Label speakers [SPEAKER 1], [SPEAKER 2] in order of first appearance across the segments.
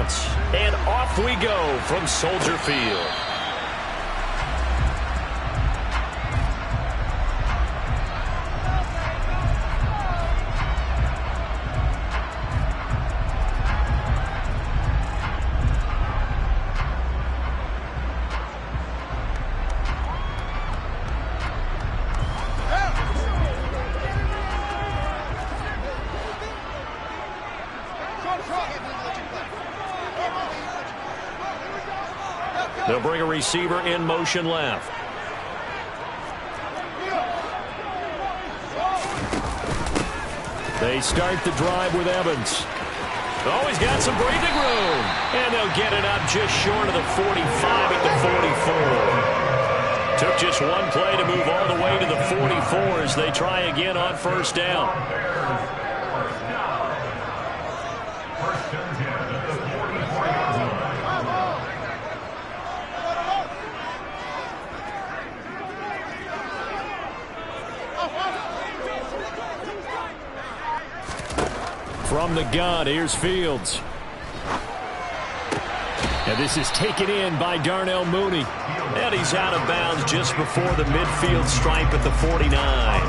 [SPEAKER 1] counts. And off we go from Soldier Field. They'll bring a receiver in motion left. They start the drive with Evans. Oh, he's got some breathing room. And they'll get it up just short of the 45 at the 44. Took just one play to move all the way to the 44 as they try again on first down. From the gun, here's Fields. And this is taken in by Darnell Mooney. And he's out of bounds just before the midfield stripe at the 49.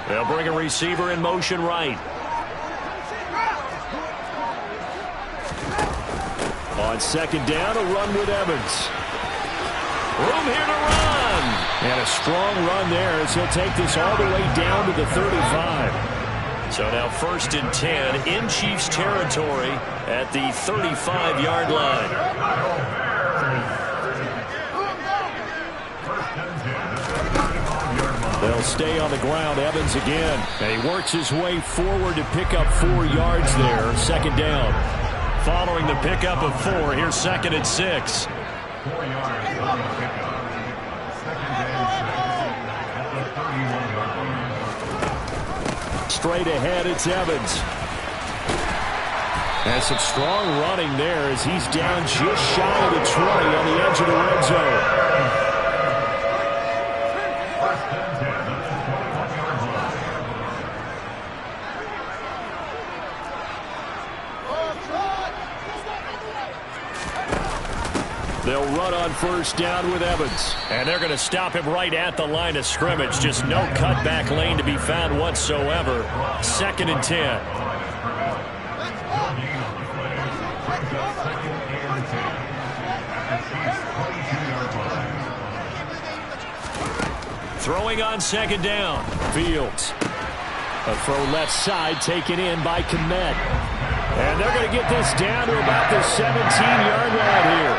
[SPEAKER 1] They'll bring a receiver in motion right. On second down, a run with Evans. Room here to run. And a strong run there as he'll take this all the way down to the 35. So now 1st and 10 in Chiefs territory at the 35-yard line. They'll stay on the ground. Evans again. And he works his way forward to pick up 4 yards there. 2nd down. Following the pickup of 4, here's 2nd and 6.
[SPEAKER 2] 4 yards on the pickup. 2nd and 6 at the 31-yard line.
[SPEAKER 1] Straight ahead, it's Evans. And some strong running there as he's down just shy of the 20 on the edge of the red zone. They'll run on first down with Evans. And they're going to stop him right at the line of scrimmage. Just no cutback lane to be found whatsoever. 2nd and 10. Throwing on 2nd down. Fields. A throw left side taken in by Kmet. And they're going to get this down to about the 17-yard line here.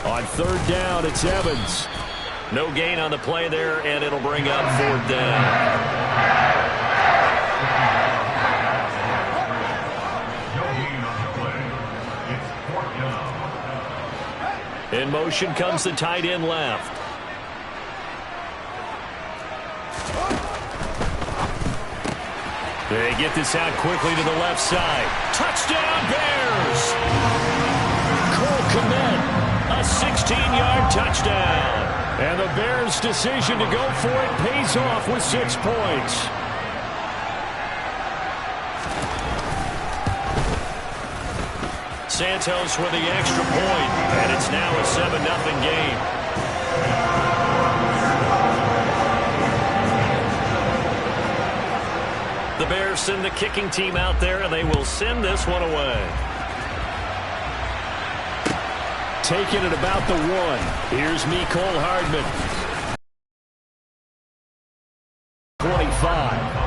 [SPEAKER 1] On 3rd down, it's Evans. No gain on the play there, and it'll bring up 4th down. In motion comes the tight end left. They get this out quickly to the left side. Touchdown, Bears! Cole Kmet, a 16-yard touchdown. And the Bears' decision to go for it pays off with 6 points. Santos with the extra point, and it's now a 7-0 game. The Bears send the kicking team out there, and they will send this one away. Taking it about the 1. Here's Mecole Hardman. 25.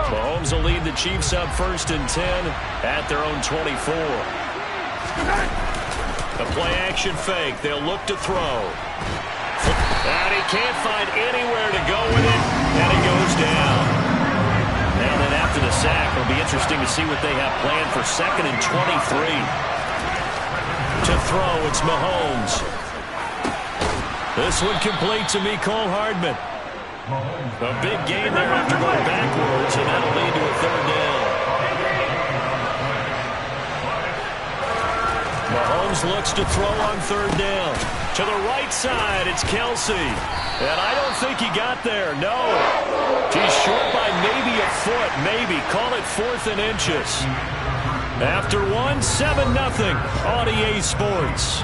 [SPEAKER 1] Mahomes will lead the Chiefs up 1st and 10 at their own 24. The play action fake. They'll look to throw. And he can't find anywhere to go with it. And he goes down. And then after the sack, it'll be interesting to see what they have planned for 2nd and 23. To throw, it's Mahomes. This one complete to Mecole Hardman. A big gain there after going backwards, and that'll lead to a 3rd down. Mahomes looks to throw on 3rd down. To the right side, it's Kelce. And I don't think he got there, no. He's short by maybe a foot, maybe. Call it 4th and inches. After one, 7-0 on EA Sports.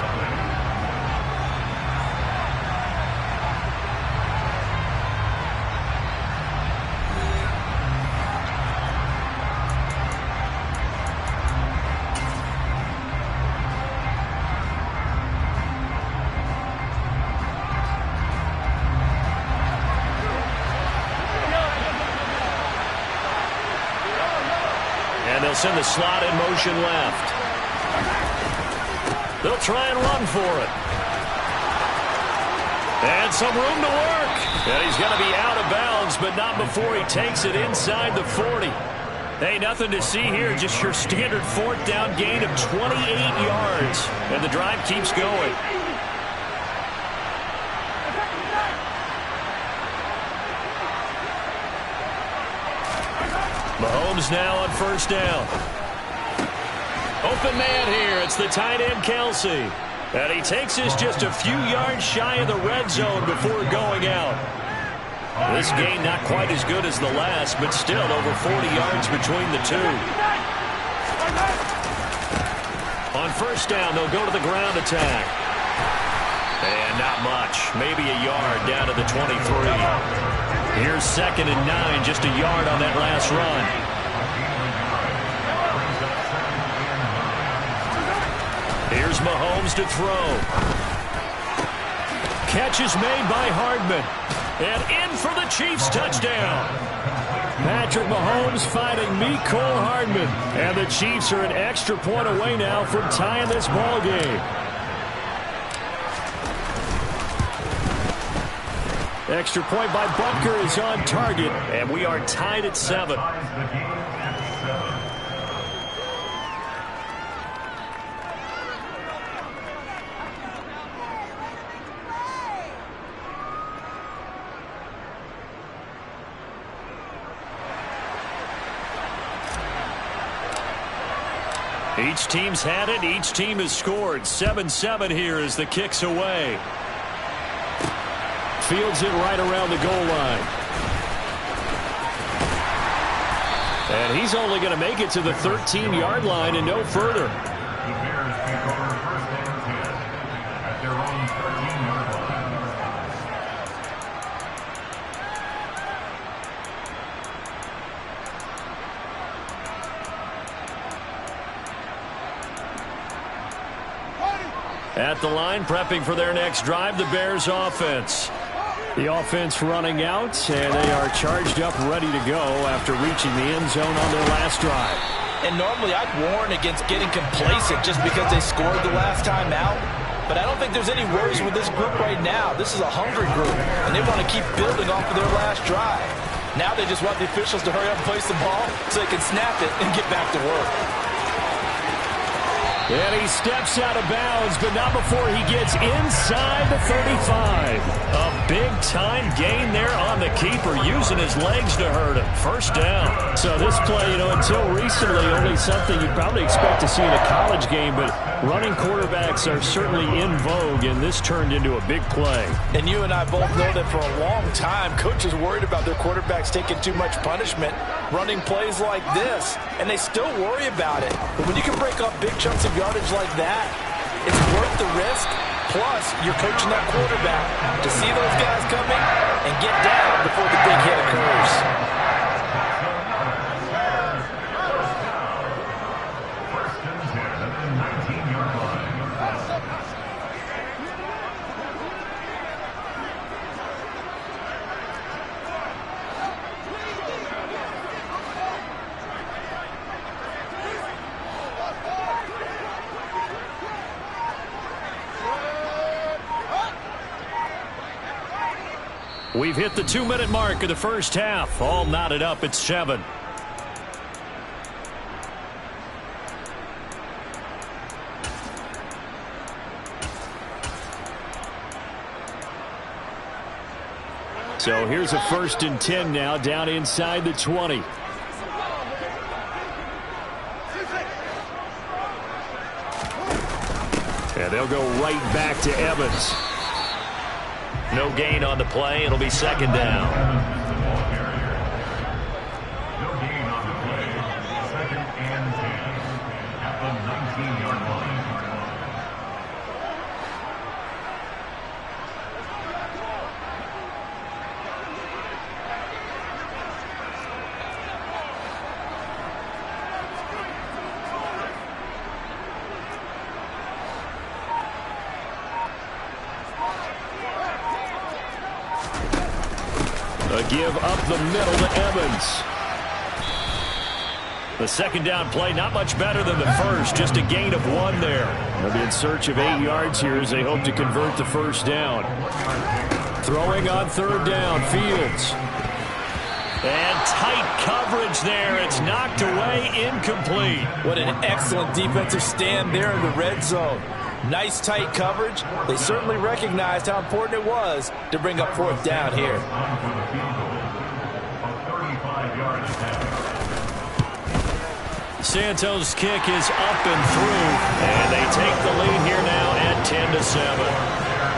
[SPEAKER 1] In the slot in motion left. They'll try and run for it. And some room to work. And he's going to be out of bounds, but not before he takes it inside the 40. Hey, nothing to see here. Just your standard 4th down gain of 28 yards. And the drive keeps going. Mahomes now on 1st down. Open man here. It's the tight end, Kelce. And he takes this just a few yards shy of the red zone before going out. This gain not quite as good as the last, but still over 40 yards between the two. On 1st down, they'll go to the ground attack. And not much. Maybe a yard down to the 23. Here's 2nd and 9, just a yard on that last run. Here's Mahomes to throw. Catch is made by Hardman. And in for the Chiefs touchdown. Patrick Mahomes fighting Mecole Hardman. And the Chiefs are an extra point away now from tying this ball game. Extra point by Butker is on target, and we are tied at 7. Each team's had it. Each team has scored. 7-7 here as the kick's away. Fields it right around the goal line. And he's only going to make it to the 13-yard line and no further.
[SPEAKER 2] The Bears take over 1st and 10 at their own 13-yard line.
[SPEAKER 1] At the line, prepping for their next drive, the Bears offense. The offense running out, and they are charged up, ready to go after reaching the end zone on their last drive.
[SPEAKER 3] And normally I'd warn against getting complacent just because they scored the last time out. But I don't think there's any worries with this group right now. This is a hungry group, and they want to keep building off of their last drive. Now they just want the officials to hurry up and place the ball so they can snap it and get back to work.
[SPEAKER 1] And he steps out of bounds, but not before he gets inside the 35. A big-time gain there on the keeper, using his legs to hurt him. 1st down. So this play, until recently, only something you'd probably expect to see in a college game, but running quarterbacks are certainly in vogue, and this turned into a big play.
[SPEAKER 3] And you and I both know that for a long time, coaches worried about their quarterbacks taking too much punishment, running plays like this, and they still worry about it. But when you can break up big chunks of yardage like that, it's worth the risk. Plus, you're coaching that quarterback to see those guys coming and get down before the big hit occurs.
[SPEAKER 1] We've hit the 2-minute mark of the first half. All knotted up at 7. So here's a 1st and 10 now, down inside the 20. And they'll go right back to Evans. No gain on the play. It'll be 2nd down.
[SPEAKER 2] No gain on the play. 2nd and 10 at the 19-yard line.
[SPEAKER 1] A give up the middle to Evans. The 2nd down play, not much better than the first, just a gain of 1 there. They'll be in search of 8 yards here as they hope to convert the 1st down. Throwing on 3rd down, Fields. And tight coverage there. It's knocked away, incomplete.
[SPEAKER 3] What an excellent defensive stand there in the red zone. Nice tight coverage. They certainly recognized how important it was to bring up 4th down here.
[SPEAKER 1] Santos' kick is up and through, and they take the lead here now at 10-7.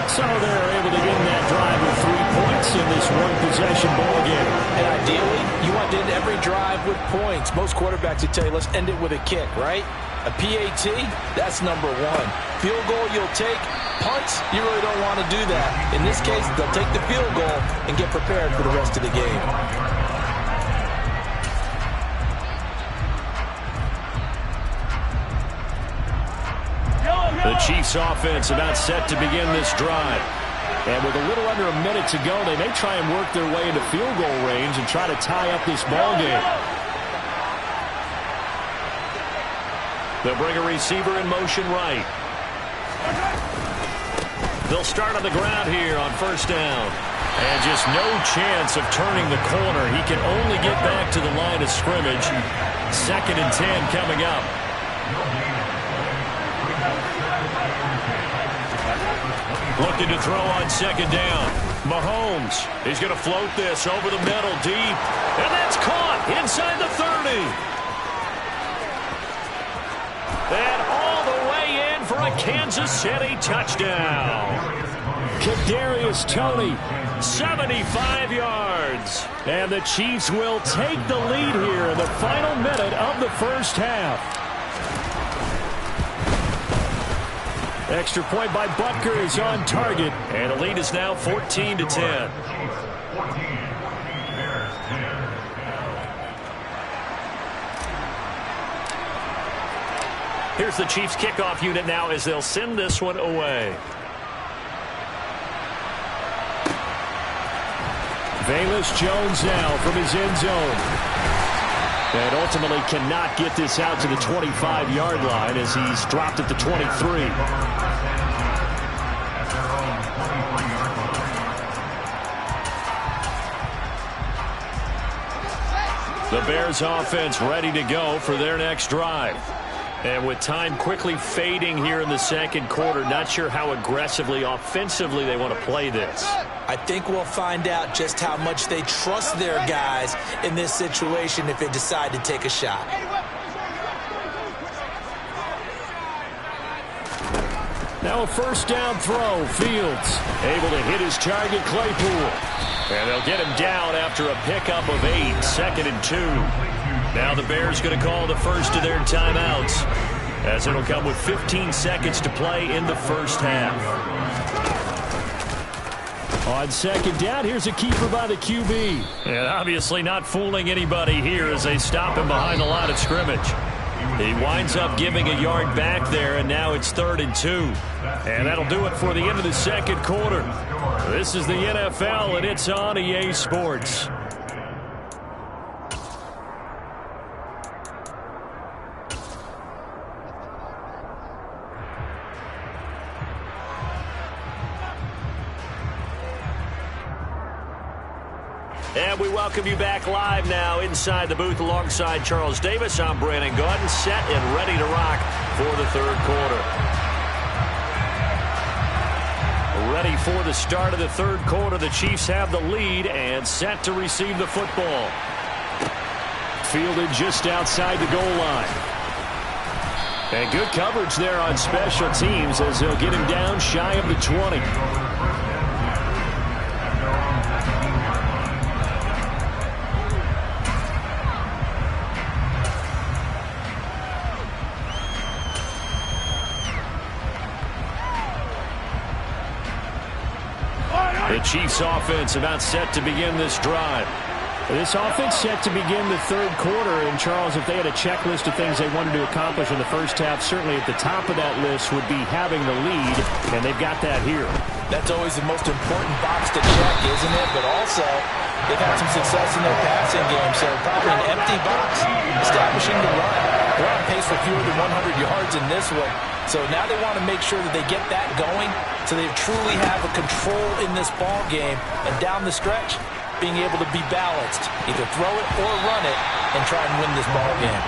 [SPEAKER 1] So they're able to get that drive with 3 points in this one-possession ball game.
[SPEAKER 3] And ideally, you want to end every drive with points. Most quarterbacks would tell you, let's end it with a kick, right? A PAT, that's number 1. Field goal you'll take. Punts, you really don't want to do that. In this case, they'll take the field goal and get prepared for the rest of the game.
[SPEAKER 1] The Chiefs offense about set to begin this drive. And with a little under a minute to go, they may try and work their way into field goal range and try to tie up this ball game. They'll bring a receiver in motion right. They'll start on the ground here on 1st down. And just no chance of turning the corner. He can only get back to the line of scrimmage. 2nd and 10 coming up. Looking to throw on 2nd down. Mahomes, he's going to float this over the middle deep. And that's caught inside the 30. And all the way in for a Kansas City touchdown. Kadarius Toney, 75 yards. And the Chiefs will take the lead here in the final minute of the first half. Extra point by Butker is on target. And the lead is now 14-10. Here's the Chiefs kickoff unit now as they'll send this one away. Velus Jones now from his end zone. And ultimately cannot get this out to the 25-yard line as he's dropped at the 23. The Bears offense ready to go for their next drive. And with time quickly fading here in the 2nd quarter, not sure how aggressively, offensively they want to play this.
[SPEAKER 3] I think we'll find out just how much they trust their guys in this situation if they decide to take a shot.
[SPEAKER 1] Now a 1st down throw. Fields able to hit his target, Claypool. And they'll get him down after a pickup of 8, 2nd and 2. Now the Bears going to call the first of their timeouts as it'll come with 15 seconds to play in the first half. On 2nd down, here's a keeper by the QB. And obviously not fooling anybody here as they stop him behind the line of scrimmage. He winds up giving a yard back there, and now it's 3rd and 2. And that'll do it for the end of the 2nd quarter. This is the NFL, and it's on EA Sports. And we welcome you back live now inside the booth alongside Charles Davis. I'm Brandon Gaudin, set and ready to rock for the third quarter. Ready for the start of the third quarter. The Chiefs have the lead and set to receive the football. Fielded just outside the goal line. And good coverage there on special teams as they'll get him down shy of the 20. The Chiefs offense about set to begin this drive. This offense set to begin the third quarter. And, Charles, if they had a checklist of things they wanted to accomplish in the first half, certainly at the top of that list would be having the lead, and they've got that here. That's always the most important box to check, isn't it? But also, they've had some success in their passing game, so probably an empty box, establishing the run. They're on pace for fewer than 100 yards in this one. So now they want to make sure that they get that going so they truly have a control in this ball game. And down the stretch, being able to be balanced, either throw it or run it, and try and win this ball game.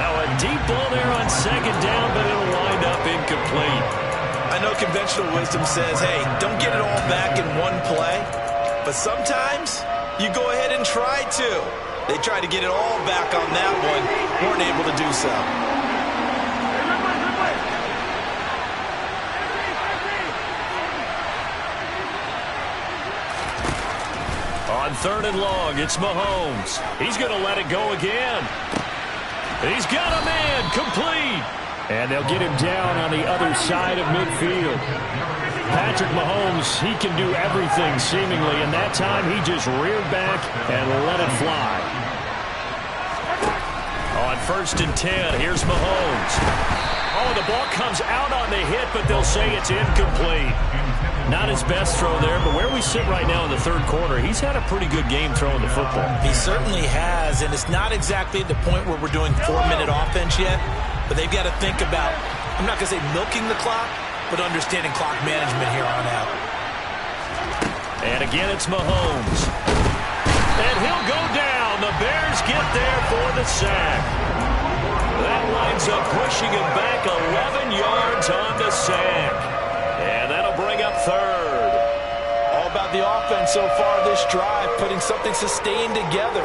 [SPEAKER 1] Now a deep ball there on second down, but it'll wind up incomplete.
[SPEAKER 3] I know conventional wisdom says, hey, don't get it all back in one play, but sometimes you go ahead and try to. They tried to get it all back on that one, weren't able to do so.
[SPEAKER 1] On third and long, it's Mahomes. He's going to let it go again. He's got a man, complete. And they'll get him down on the other side of midfield. Patrick Mahomes, he can do everything seemingly, and that time he just reared back and let it fly. On first and 10, here's Mahomes. Oh, the ball comes out on the hit, but they'll say it's incomplete. Not his best throw there, but where we sit right now in the third quarter, he's had a pretty good game throwing the football.
[SPEAKER 3] He certainly has, and it's not exactly at the point where we're doing 4-minute offense yet, but they've got to think about, I'm not going to say milking the clock, but understanding clock management here on out.
[SPEAKER 1] And again, it's Mahomes. And he'll go down. The Bears get there for the sack. That winds up pushing him back 11 yards on the sack. And that'll bring up third.
[SPEAKER 3] All about the offense so far this drive, putting something sustained together.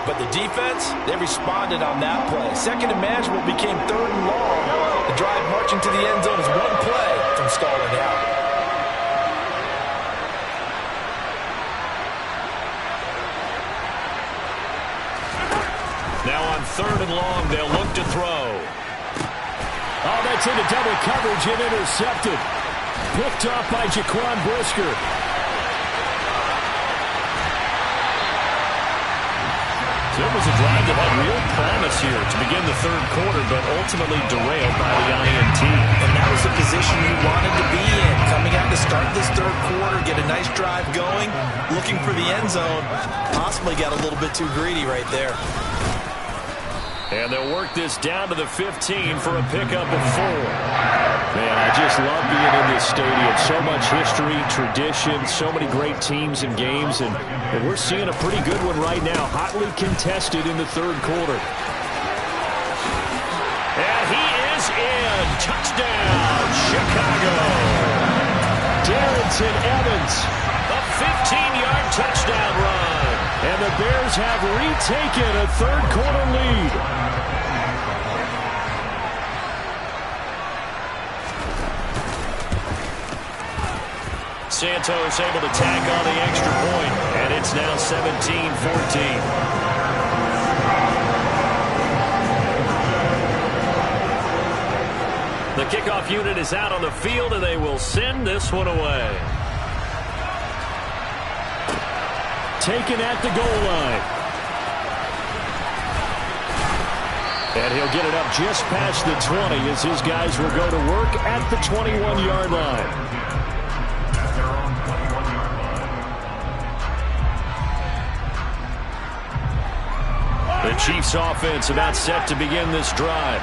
[SPEAKER 3] But the defense, they responded on that play. Second and manageable became third and long. The drive marching to the end zone is one play from stalling out.
[SPEAKER 1] Now on third and long, they'll look to throw. Oh, that's into double coverage and intercepted. Picked off by Jaquan Brisker. So it was a drive that had real promise here to begin the third quarter, but ultimately derailed by the INT.
[SPEAKER 3] And that was the position you wanted to be in. Coming out to start this third quarter, get a nice drive going, looking for the end zone. Possibly got a little bit too greedy right there.
[SPEAKER 1] And they'll work this down to the 15 for a pickup of 4. Man, I just love being in this stadium. So much history, tradition, so many great teams and games, and we're seeing a pretty good one right now. Hotly contested in the third quarter. And he is in. Touchdown, Chicago. Darrynton Evans, a 15-yard touchdown run. And the Bears have retaken a third quarter lead. Santos able to tack on the extra point, and it's now 17-14. The kickoff unit is out on the field, and they will send this one away. Taken at the goal line. And he'll get it up just past the 20 as his guys will go to work at the 21-yard line. The Chiefs offense about set to begin this drive.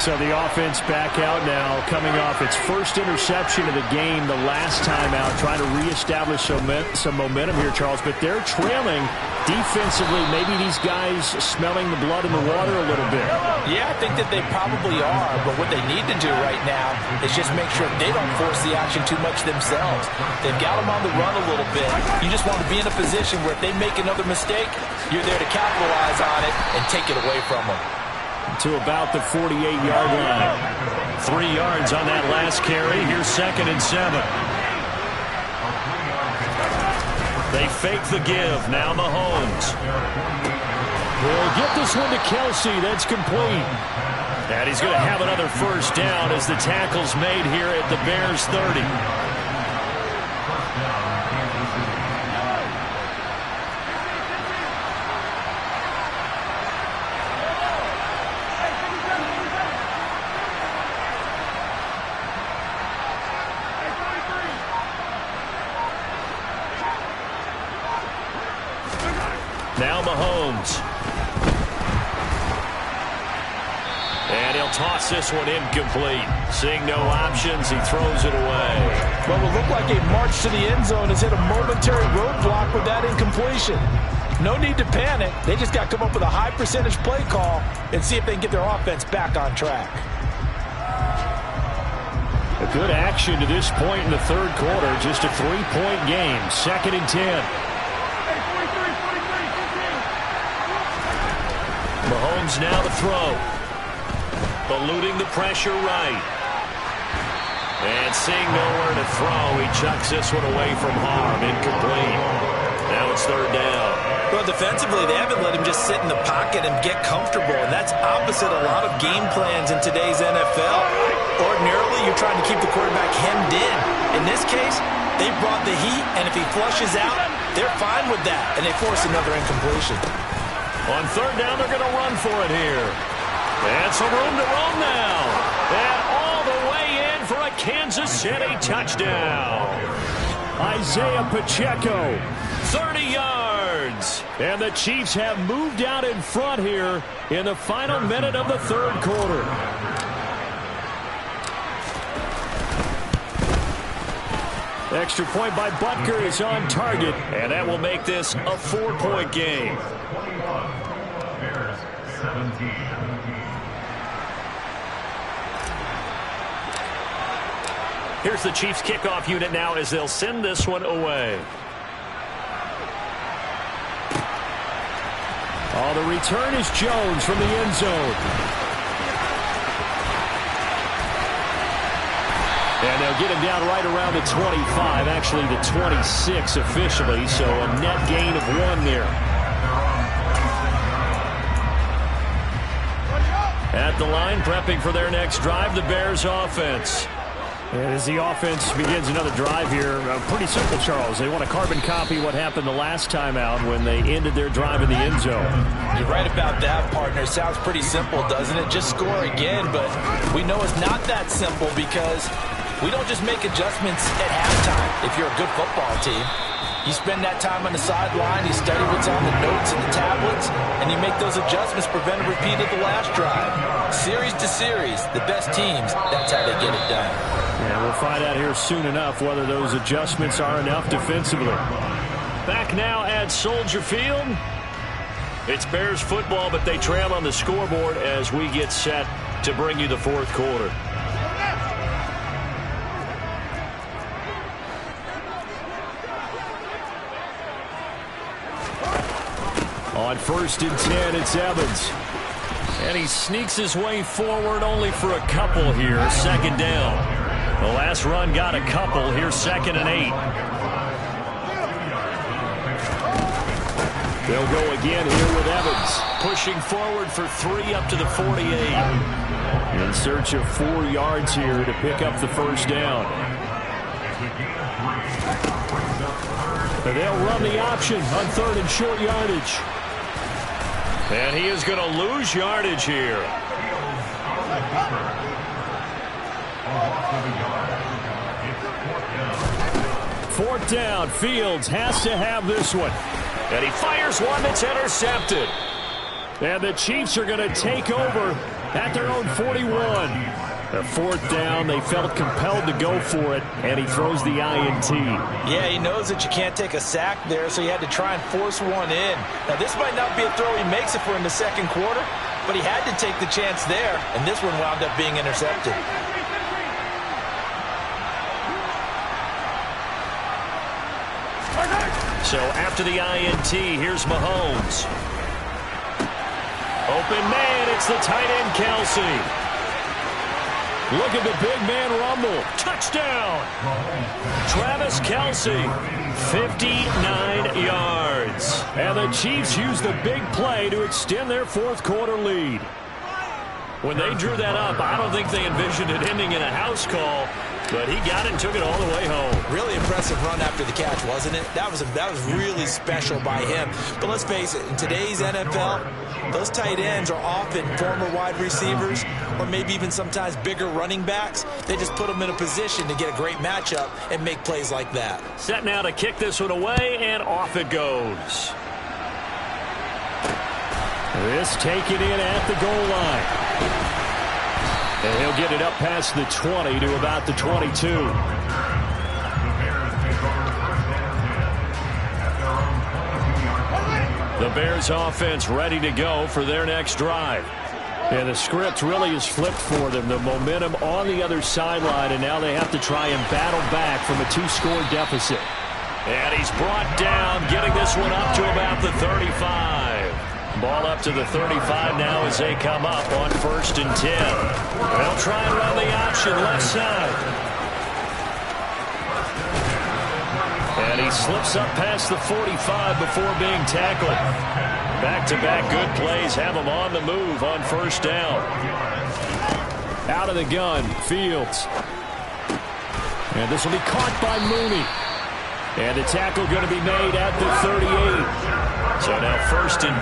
[SPEAKER 1] So the offense back out now, coming off its first interception of the game the last time out, trying to reestablish some momentum here, Charles. But they're trailing defensively. Maybe these guys smelling the blood in the water a little bit.
[SPEAKER 3] Yeah, I think that they probably are. But what they need to do right now is just make sure they don't force the action too much themselves. They've got them on the run a little bit. You just want to be in a position where if they make another mistake, you're there to capitalize on it and take it away from them.
[SPEAKER 1] To about the 48-yard line. 3 yards on that last carry. Here's 2nd and 7. They fake the give. Now Mahomes. We'll get this one to Kelsey. That's complete. And he's going to have another first down as the tackle's made here at the Bears 30. Now Mahomes. And he'll toss this one incomplete. Seeing no options, he throws it away.
[SPEAKER 3] Well, it looked like a march to the end zone has hit a momentary roadblock with that incompletion. No need to panic. They just got to come up with a high percentage play call and see if they can get their offense back on track.
[SPEAKER 1] A good action to this point in the third quarter. Just a 3-point game. 2nd and 10. Mahomes now to throw. Eluding the pressure right. And seeing nowhere to throw, he chucks this one away from harm. Incomplete. Now it's 3rd down.
[SPEAKER 3] Well, defensively, they haven't let him just sit in the pocket and get comfortable, and that's opposite a lot of game plans in today's NFL. Ordinarily, you're trying to keep the quarterback hemmed in. In this case, they brought the heat, and if he flushes out, they're fine with that, and they force another incompletion.
[SPEAKER 1] On 3rd down, they're going to run for it here. And some room to roam now. And all the way in for a Kansas City touchdown. Isaiah Pacheco, 30 yards. And the Chiefs have moved out in front here in the final minute of the third quarter. Extra point by Butker is on target, and that will make this a 4-point game.
[SPEAKER 2] Bears 17.
[SPEAKER 1] Here's the Chiefs kickoff unit now as they'll send this one away. Oh, the return is Jones from the end zone. And they'll get him down right around the 25, actually the 26 officially, so a net gain of 1 there. At the line, prepping for their next drive, the Bears offense. And as the offense begins another drive here, pretty simple, Charles. They want to carbon copy what happened the last time out when they ended their drive in the end zone.
[SPEAKER 3] You're right about that, partner. Sounds pretty simple, doesn't it? Just score again, but we know it's not that simple because we don't just make adjustments at halftime if you're a good football team. You spend that time on the sideline, you study what's on the notes and the tablets, and you make those adjustments, prevent a repeat of the last drive. Series to series, the best teams, that's how they get it done.
[SPEAKER 1] Yeah, we'll find out here soon enough whether those adjustments are enough defensively. Back now at Soldier Field. It's Bears football, but they trail on the scoreboard as we get set to bring you the fourth quarter. On 1st and 10, it's Evans. And he sneaks his way forward only for a couple here. 2nd down. The last run got a couple. Here's 2nd and 8. They'll go again here with Evans. Pushing forward for 3 up to the 48. In search of 4 yards here to pick up the first down. And they'll run the option on 3rd and short yardage. And he is going to lose yardage here. 4th down. Fields has to have this one. And he fires one that's intercepted. And the Chiefs are going to take over at their own 41. A fourth down, they felt compelled to go for it, and he throws the INT.
[SPEAKER 3] Yeah, he knows that you can't take a sack there, so he had to try and force one in. Now, this might not be a throw he makes if we're in the second quarter, but he had to take the chance there, and this one wound up being intercepted.
[SPEAKER 1] So after the INT, here's Mahomes. Open man, it's the tight end, Kelce. Look at the big man rumble. Touchdown! Travis Kelce, 59 yards. And the Chiefs use the big play to extend their fourth quarter lead. When they drew that up, I don't think they envisioned it ending in a house call, but he got it and took it all the way home.
[SPEAKER 3] Really impressive run after the catch, wasn't it? That was really special by him. But let's face it, in today's NFL, those tight ends are often former wide receivers or maybe even sometimes bigger running backs. They just put them in a position to get a great matchup and make plays like that.
[SPEAKER 1] Set now to kick this one away, and off it goes. This taken in at the goal line. And he'll get it up past the 20 to about the 22. The Bears offense ready to go for their next drive. And the script really is flipped for them. The momentum on the other sideline, and now they have to try and battle back from a 2-score deficit. And he's brought down, getting this one up to about the 35. Ball up to the 35 now as they come up on 1st and 10. They'll try and run the option left side. And he slips up past the 45 before being tackled. Back-to-back good plays have him on the move on 1st down. Out of the gun, Fields. And this will be caught by Mooney. And the tackle going to be made at the 38. So now 1st and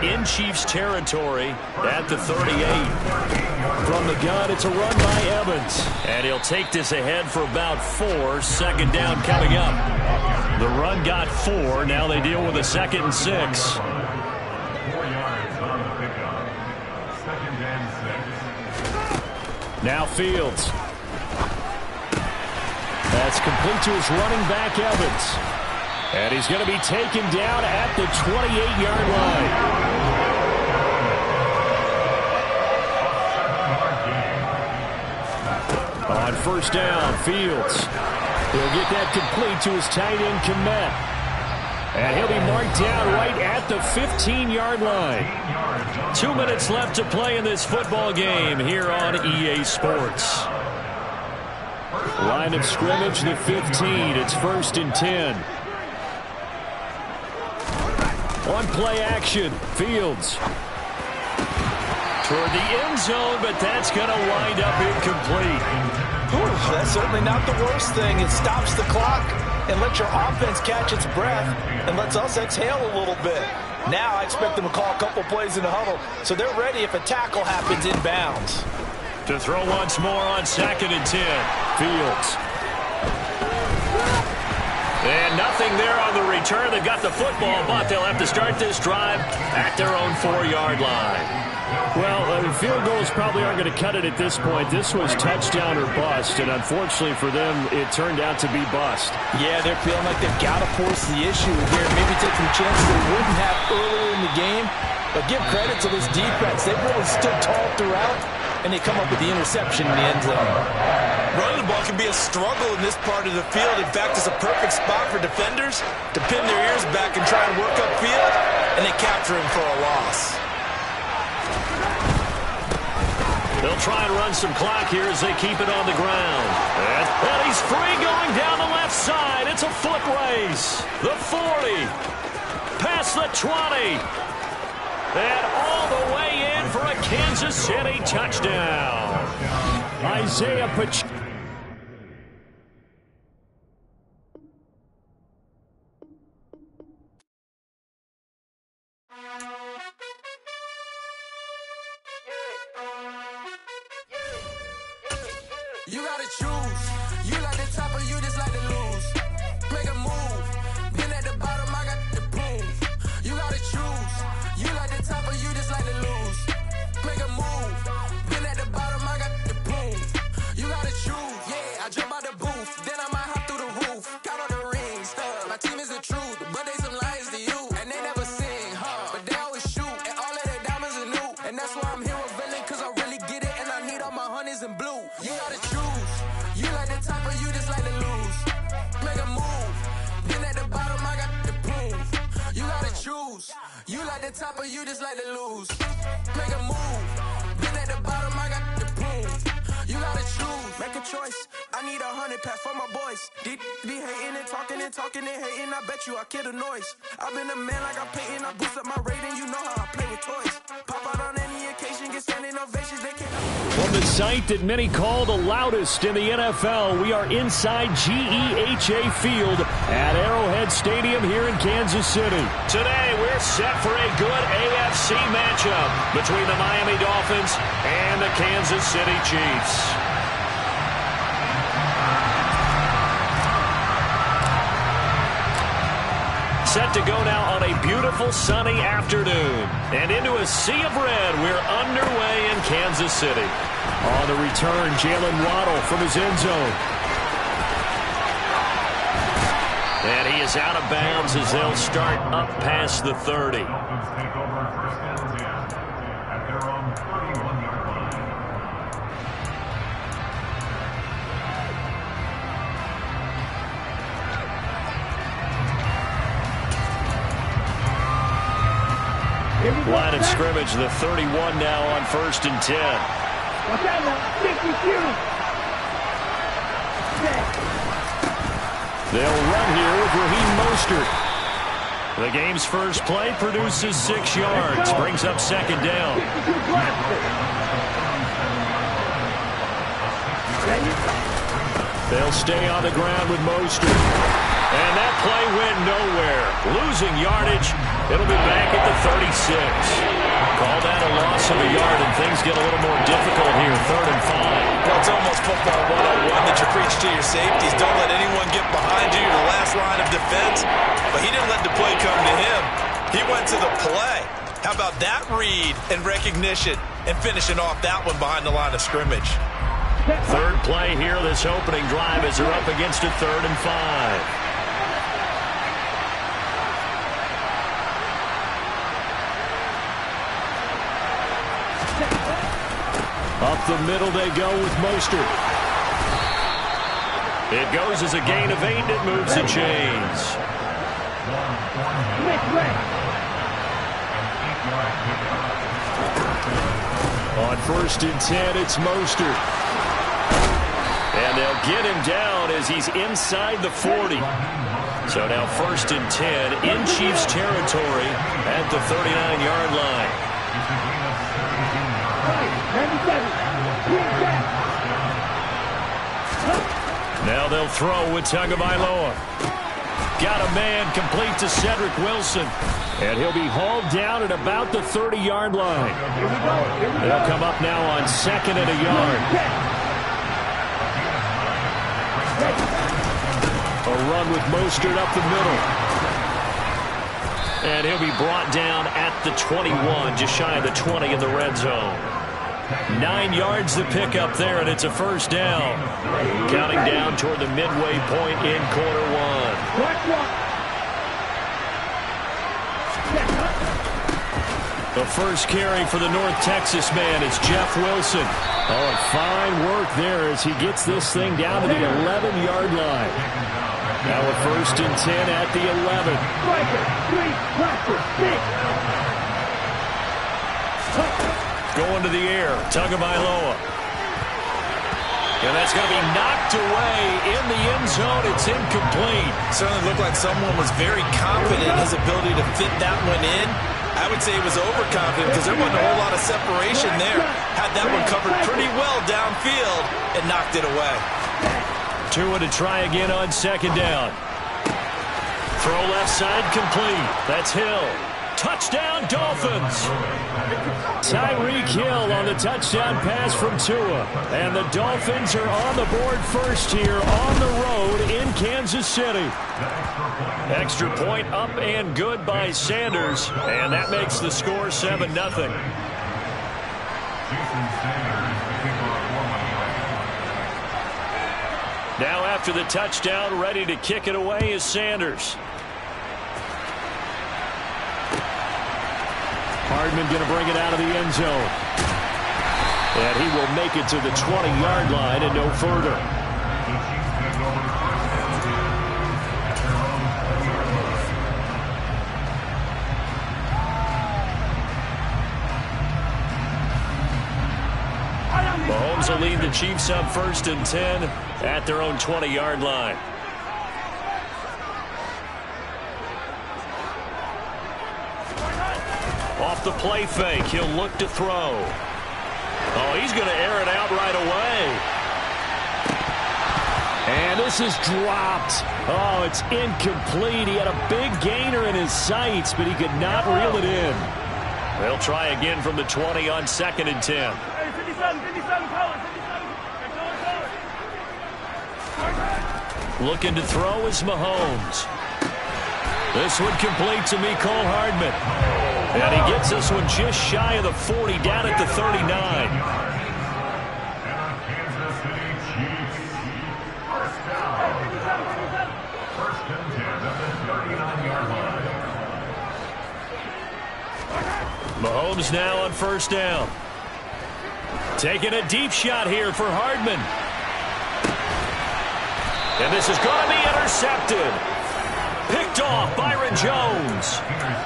[SPEAKER 1] 10 in Chiefs territory at the 38. From the gun, it's a run by Evans. And he'll take this ahead for about 4. 2nd down coming up. The run got 4. Now they deal with a 2nd and 6.
[SPEAKER 2] 4 yards on the pickup. 2nd and 6.
[SPEAKER 1] Now Fields. That's complete to his running back, Evans. And he's going to be taken down at the 28-yard line. On 1st down, Fields. He'll get that complete to his tight end, Kmet. And he'll be marked down right at the 15-yard line. 2 minutes left to play in this football game here on EA Sports. Line of scrimmage, the 15. It's 1st and 10. On play action, Fields. Toward the end zone, but that's going to wind up incomplete.
[SPEAKER 3] Ooh, that's certainly not the worst thing. It stops the clock and lets your offense catch its breath and lets us exhale a little bit. Now I expect them to call a couple plays in the huddle, so they're ready if a tackle happens inbounds.
[SPEAKER 1] To throw once more on 2nd and 10. Fields. And nothing there on the return. They've got the football, but they'll have to start this drive at their own 4-yard line. Well, field goals probably aren't going to cut it at this point. This was touchdown or bust, and unfortunately for them, it turned out to be bust.
[SPEAKER 3] Yeah, they're feeling like they've got to force the issue here, maybe take some chances they wouldn't have earlier in the game. But give credit to this defense. They've really stood tall throughout, and they come up with the interception in the end zone. Running the ball can be a struggle in this part of the field. In fact, it's a perfect spot for defenders to pin their ears back and try and work upfield, and they capture him for a loss.
[SPEAKER 1] They'll try and run some clock here as they keep it on the ground. And he's free going down the left side. It's a foot race. The 40. Past the 20. And all the way in for a Kansas City touchdown. Isaiah Pacheco.
[SPEAKER 4] You gotta choose. You like the top or you just like to lose. Make a move. Been at the bottom, I got the proof. You gotta choose. You like the top or you just like to lose. Make a move. hundreds and blue. You gotta choose. You like the top or you just like to lose. Make a move. Been at the bottom, I got the proof. You gotta choose. You like the top or you just like to lose. Make a move. Been at the bottom, I got the proof. You gotta choose. Make a choice. I need 100 pack for my boys. Be hating and talking and hating. I bet you I kill the noise. I've been a man like I'm Peyton. I boost up my rating. You know how I play with toys. Pop out on any occasion, get standing ovations. They can't.
[SPEAKER 1] From the site that many call the loudest in the NFL, we are inside GEHA Field at Arrowhead Stadium here in Kansas City. Today, we're set for a good AFC matchup between the Miami Dolphins and the Kansas City Chiefs. Set to go now on a beautiful sunny afternoon. And into a sea of red, we're underway in Kansas City. On the return, Jalen Waddle from his end zone. And he is out of bounds as they'll start up past the 30.
[SPEAKER 2] Dolphins take over first and 10 at their own 31-yard line.
[SPEAKER 1] Line of scrimmage, the 31 now on first and 10. They'll run here with Raheem Mostert. The game's first play produces 6 yards, brings up second down. They'll stay on the ground with Mostert. And that play went nowhere. Losing yardage. It'll be back at the 36. Call that a loss of a yard, and things get a little more difficult here. 3rd and 5.
[SPEAKER 3] Well, it's almost football 101 that you preach to your safeties. Don't let anyone get behind you. You're the last line of defense. But he didn't let the play come to him. He went to the play. How about that read and recognition and finishing off that one behind the line of scrimmage?
[SPEAKER 1] Third play here, this opening drive, as they're up against a 3rd and 5. Up the middle they go with Mostert. It goes as a gain of 8, and it moves the chains. On first and 10, it's Mostert. And they'll get him down as he's inside the 40. So now first and 10 in Chiefs territory at the 39-yard line. Now they'll throw with Tagovailoa. Got a man complete to Cedric Wilson. And he'll be hauled down at about the 30-yard line. They'll come up now on 2nd and a yard. A run with Mostert up the middle. And he'll be brought down at the 21, just shy of the 20 in the red zone. 9 yards to pick up there, and it's a first down. Counting down toward the midway point in quarter 1. The first carry for the North Texas man is Jeff Wilson. Oh, fine work there as he gets this thing down to the 11-yard line. Now a first and 10 at the 11. Going to the air, Tagovailoa. And that's going to be knocked away in the end zone. It's incomplete.
[SPEAKER 3] Certainly looked like someone was very confident in his ability to fit that one in. I would say he was overconfident because there wasn't a whole lot of separation there. Had that one covered pretty well downfield and knocked it away.
[SPEAKER 1] Tua to try again on second down. Throw left side complete. That's Hill. Touchdown Dolphins. Tyreek Hill on the touchdown pass from Tua. And the Dolphins are on the board first here on the road in Kansas City. Extra point up and good by Sanders. And that makes the score 7-0. Now after the touchdown, ready to kick it away is Sanders. Hardman going to bring it out of the end zone. And he will make it to the 20-yard line and no further. Mahomes will lead the Chiefs up 1st and 10 at their own 20-yard line. Off the play fake, he'll look to throw. Oh, he's going to air it out right away. And this is dropped. Oh, it's incomplete. He had a big gainer in his sights, but he could not reel it in. They'll try again from the 20 on 2nd and 10. Looking to throw is Mahomes. This one complete to Mecole Hardman. And he gets this one just shy of the 40, down at the 39.
[SPEAKER 2] Kansas City Chiefs. First down. 1st and 10 at the 39-yard line.
[SPEAKER 1] Mahomes now on 1st down. Taking a deep shot here for Hardman. And this is going to be intercepted. Picked off Byron Jones.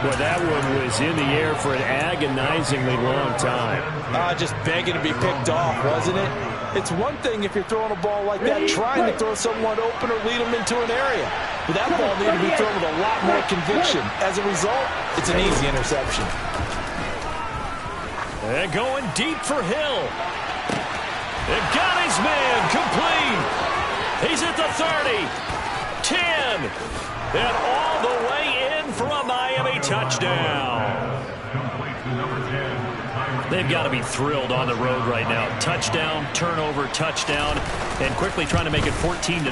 [SPEAKER 1] Well, that one was in the air for an agonizingly long time.
[SPEAKER 3] Just begging to be picked off, wasn't it? It's one thing if you're throwing a ball like that, trying to throw someone open or lead them into an area. But that ball needed to be thrown with a lot more conviction. As a result, it's an easy interception.
[SPEAKER 1] And going deep for Hill. And got his man complete. He's at the 30, 10, and all the way in for a Miami touchdown. They've got to be thrilled on the road right now. Touchdown, turnover, touchdown, and quickly trying to make it 14-0.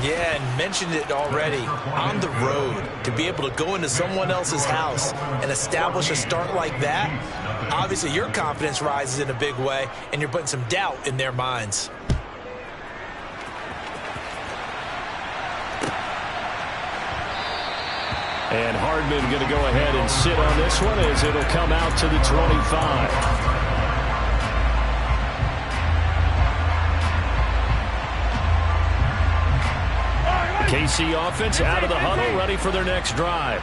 [SPEAKER 3] Yeah, and mentioned it already. On the road, to be able to go into someone else's house and establish a start like that, obviously your confidence rises in a big way, and you're putting some doubt in their minds.
[SPEAKER 1] And Hardman going to go ahead and sit on this one as it'll come out to the 25. KC offense out of the huddle, ready for their next drive.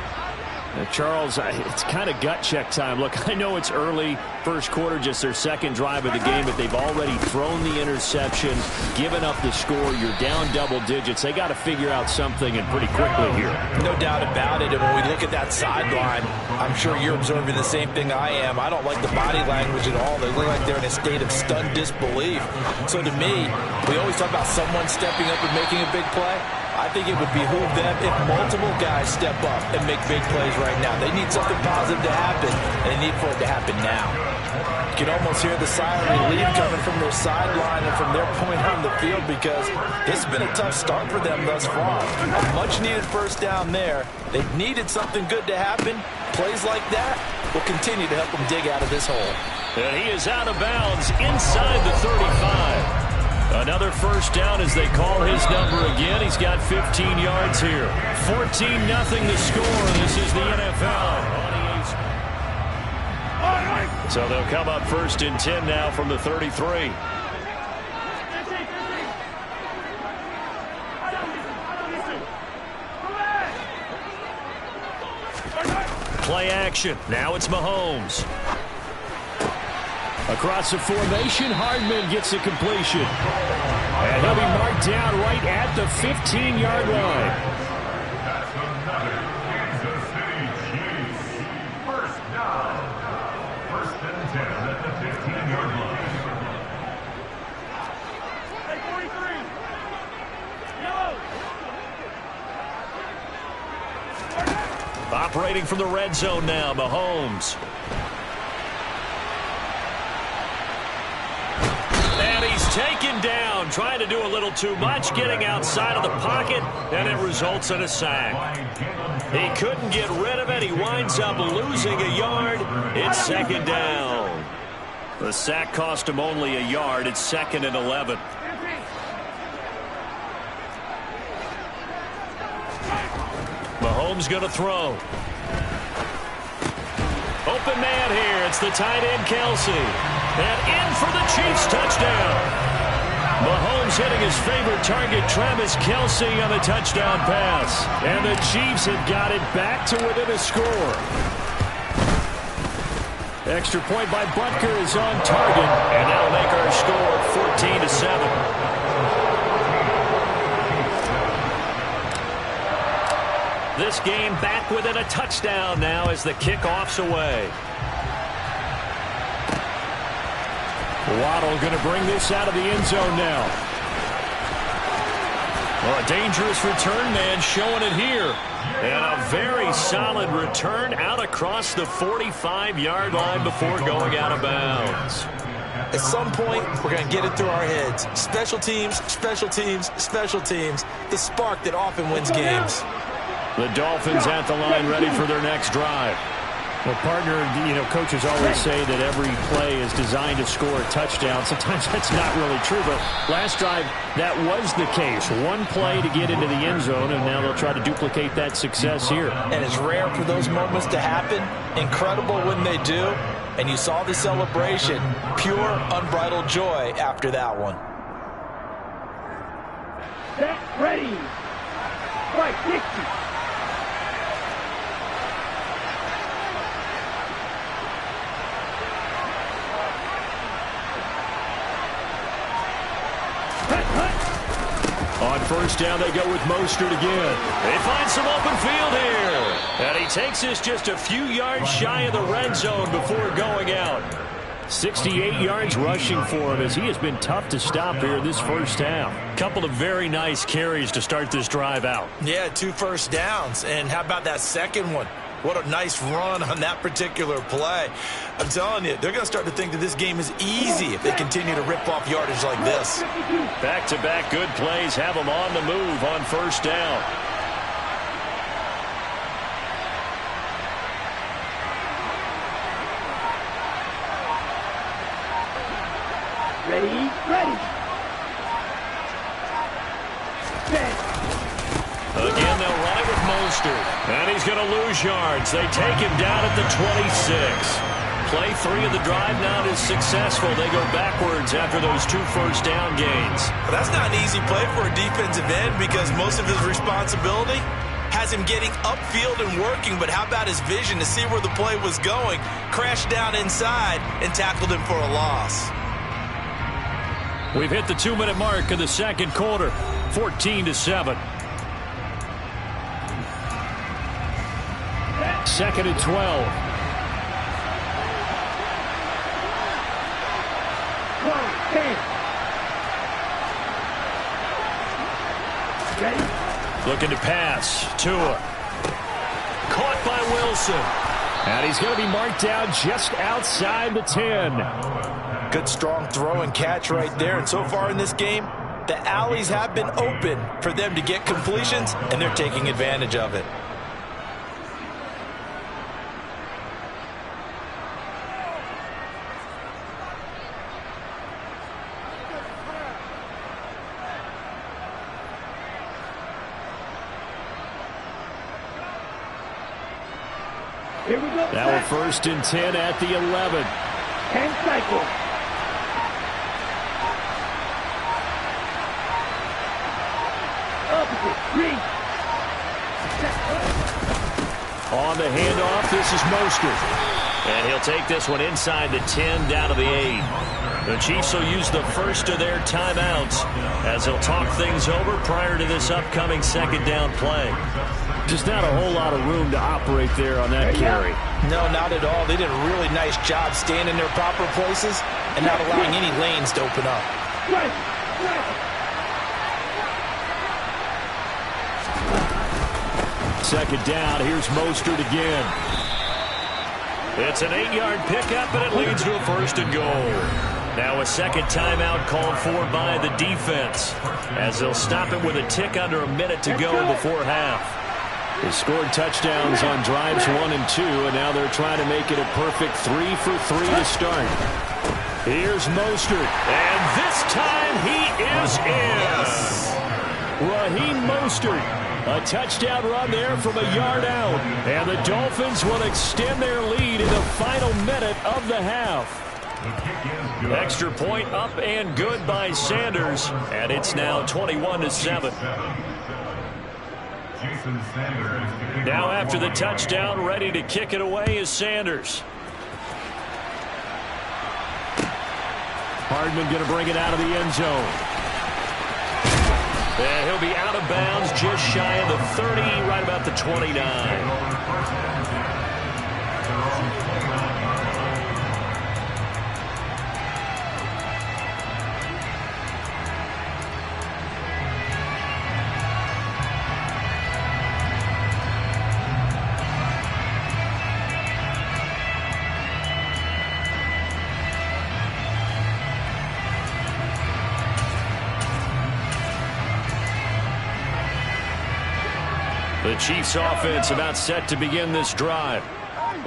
[SPEAKER 1] Charles, it's kind of gut check time. Look, I know it's early, first quarter, just their second drive of the game, but they've already thrown the interception, given up the score. You're down double digits. They got to figure out something, and pretty quickly here.
[SPEAKER 3] No doubt about it. And when we look at that sideline, I'm sure you're observing the same thing I am. I don't like the body language at all. They look like they're in a state of stunned disbelief. So to me, we always talk about someone stepping up and making a big play. I think it would behoove them if multiple guys step up and make big plays right now. They need something positive to happen, and they need for it to happen now. You can almost hear the silent relief coming from their sideline and from their point on the field, because this has been a tough start for them thus far. A much-needed first down there. They've needed something good to happen. Plays like that will continue to help them dig out of this hole.
[SPEAKER 1] And he is out of bounds inside the 35. Another first down as they call his number again. He's got 15 yards here. 14-0 the score. This is the NFL. So they'll come up 1st and 10 now from the 33. Play action. Now it's Mahomes. Across the formation, Hardman gets the completion. And he'll be marked down right at the 15-yard line.
[SPEAKER 2] That's another Kansas City Chiefs. First down. 1st and 10 at the 15-yard line.
[SPEAKER 1] Operating from the red zone now, Mahomes. And he's taken down, trying to do a little too much, getting outside of the pocket, and it results in a sack. He couldn't get rid of it. He winds up losing a yard. It's 2nd down. The sack cost him only a yard. It's 2nd and 11. Mahomes going to throw. Open man here. It's the tight end, Kelsey. And in for the Chiefs touchdown. Mahomes hitting his favorite target, Travis Kelce, on the touchdown pass. And the Chiefs have got it back to within a score. Extra point by Butker is on target. And that'll make our score 14-7. This game back within a touchdown now as the kickoff's away. Waddle going to bring this out of the end zone now. Well, a dangerous return man showing it here. And a very solid return out across the 45-yard line before going out of bounds.
[SPEAKER 3] At some point, we're going to get it through our heads. Special teams, special teams, special teams. The spark that often wins games.
[SPEAKER 1] The Dolphins at the line ready for their next drive. Well, partner, coaches always say that every play is designed to score a touchdown. Sometimes that's not really true, but last drive, that was the case. One play to get into the end zone, and now they'll try to duplicate that success here.
[SPEAKER 3] And it's rare for those moments to happen. Incredible when they do. And you saw the celebration. Pure, unbridled joy after that one.
[SPEAKER 5] Set, ready. Right, 60.
[SPEAKER 1] On first down, they go with Mostert again. They find some open field here. And he takes this just a few yards shy of the red zone before going out. 68 yards rushing for him as he has been tough to stop here this first half. Couple of very nice carries to start this drive out.
[SPEAKER 3] Yeah, 2 first downs. And how about that second one? What a nice run on that particular play. I'm telling you, they're going to start to think that this game is easy if they continue to rip off yardage like this.
[SPEAKER 1] Back-to-back good plays have them on the move on first down.
[SPEAKER 5] Ready, ready. Set.
[SPEAKER 1] Again, they'll run it with Mostert. And he's going to lose yards. They take him down at the 26. Play 3 of the drive not as successful. They go backwards after those 2 first down gains.
[SPEAKER 3] Well, that's not an easy play for a defensive end because most of his responsibility has him getting upfield and working. But how about his vision to see where the play was going? Crashed down inside and tackled him for a loss.
[SPEAKER 1] We've hit the 2-minute mark of the second quarter. 14-7. Second and 12. Looking to pass. Tua. Caught by Wilson. And he's going to be marked down just outside the 10.
[SPEAKER 3] Good strong throw and catch right there. And so far in this game, the alleys have been open for them to get completions, and they're taking advantage of it.
[SPEAKER 5] Here we go.
[SPEAKER 1] Now a 1st and 10 at the 11.
[SPEAKER 5] 10 cycles. Opposite, 3.
[SPEAKER 1] On the handoff, this is Mostert. And he'll take this one inside the 10 down to the 8. The Chiefs will use the first of their timeouts as they'll talk things over prior to this upcoming second down play. Just not a whole lot of room to operate there on that carry.
[SPEAKER 3] No, not at all. They did a really nice job staying in their proper places and not allowing any lanes to open up.
[SPEAKER 1] Second down, here's Mostert again. It's an 8-yard pickup, and it leads to a 1st and goal. Now a second timeout called for by the defense as they'll stop it with a tick under a minute to go before half. They scored touchdowns on drives 1 and 2, and now they're trying to make it a perfect 3 for 3 to start. Here's Mostert, and this time he is in. Raheem Mostert. A touchdown run there from a yard out. And the Dolphins will extend their lead in the final minute of the half.
[SPEAKER 2] The kick is
[SPEAKER 1] Extra point up and good by Sanders, and it's now 21-7. Now after the touchdown, ready to kick it away is Sanders. Hardman going to bring it out of the end zone. And he'll be out of bounds just shy of the 30, right about the 29. The Chiefs offense about set to begin this drive.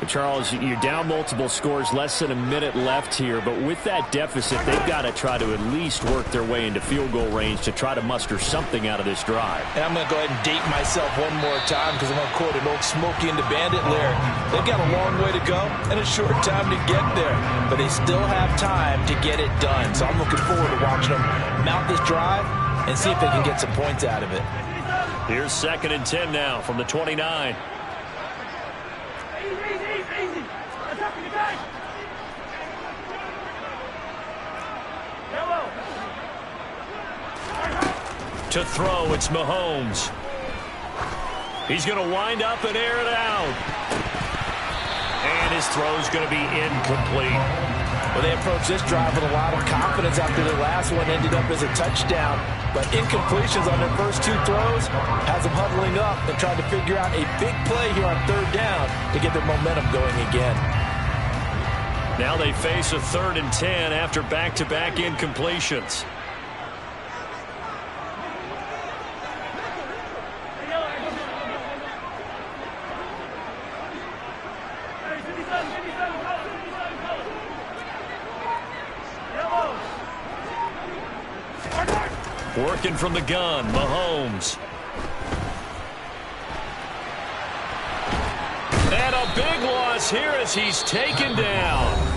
[SPEAKER 1] Charles, you're down multiple scores, less than a minute left here, but with that deficit, they've got to try to at least work their way into field goal range to try to muster something out of this drive.
[SPEAKER 3] And I'm going to go ahead and date myself one more time because I'm going to quote an old Smokey and the Bandit lyric. They've got a long way to go and a short time to get there, but they still have time to get it done. So I'm looking forward to watching them mount this drive and see if they can get some points out of it.
[SPEAKER 1] Here's 2nd and 10 now from the 29. To throw, it's Mahomes. He's going to wind up and air it out. And his throw's going to be incomplete.
[SPEAKER 3] Well, they approached this drive with a lot of confidence after their last one ended up as a touchdown. But incompletions on their first 2 throws has them huddling up and trying to figure out a big play here on 3rd down to get their momentum going again.
[SPEAKER 1] Now they face a 3rd and 10 after back-to-back incompletions. Working from the gun, Mahomes. And a big loss here as he's taken down.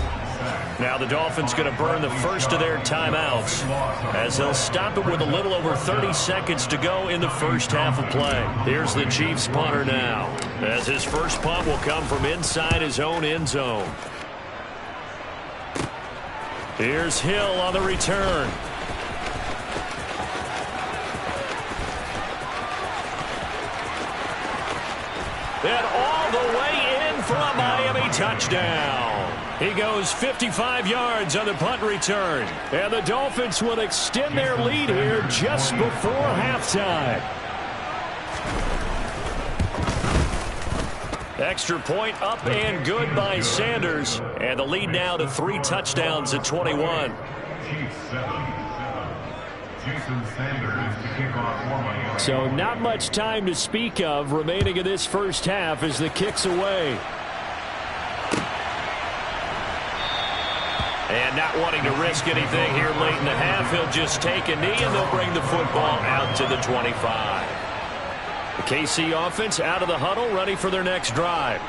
[SPEAKER 1] Now the Dolphins going to burn the first of their timeouts as they'll stop it with a little over 30 seconds to go in the first half of play. Here's the Chiefs punter now, as his first punt will come from inside his own end zone. Here's Hill on the return. And all the way in for a Miami touchdown. He goes 55 yards on the punt return. And the Dolphins will extend their lead here just before halftime. Extra point up and good by Sanders. And the lead now to 3 touchdowns at 21. So not much time to speak of remaining in this first half as the kick's away. And not wanting to risk anything here late in the half, he'll just take a knee and they'll bring the football out to the 25. The KC offense out of the huddle, ready for their next drive.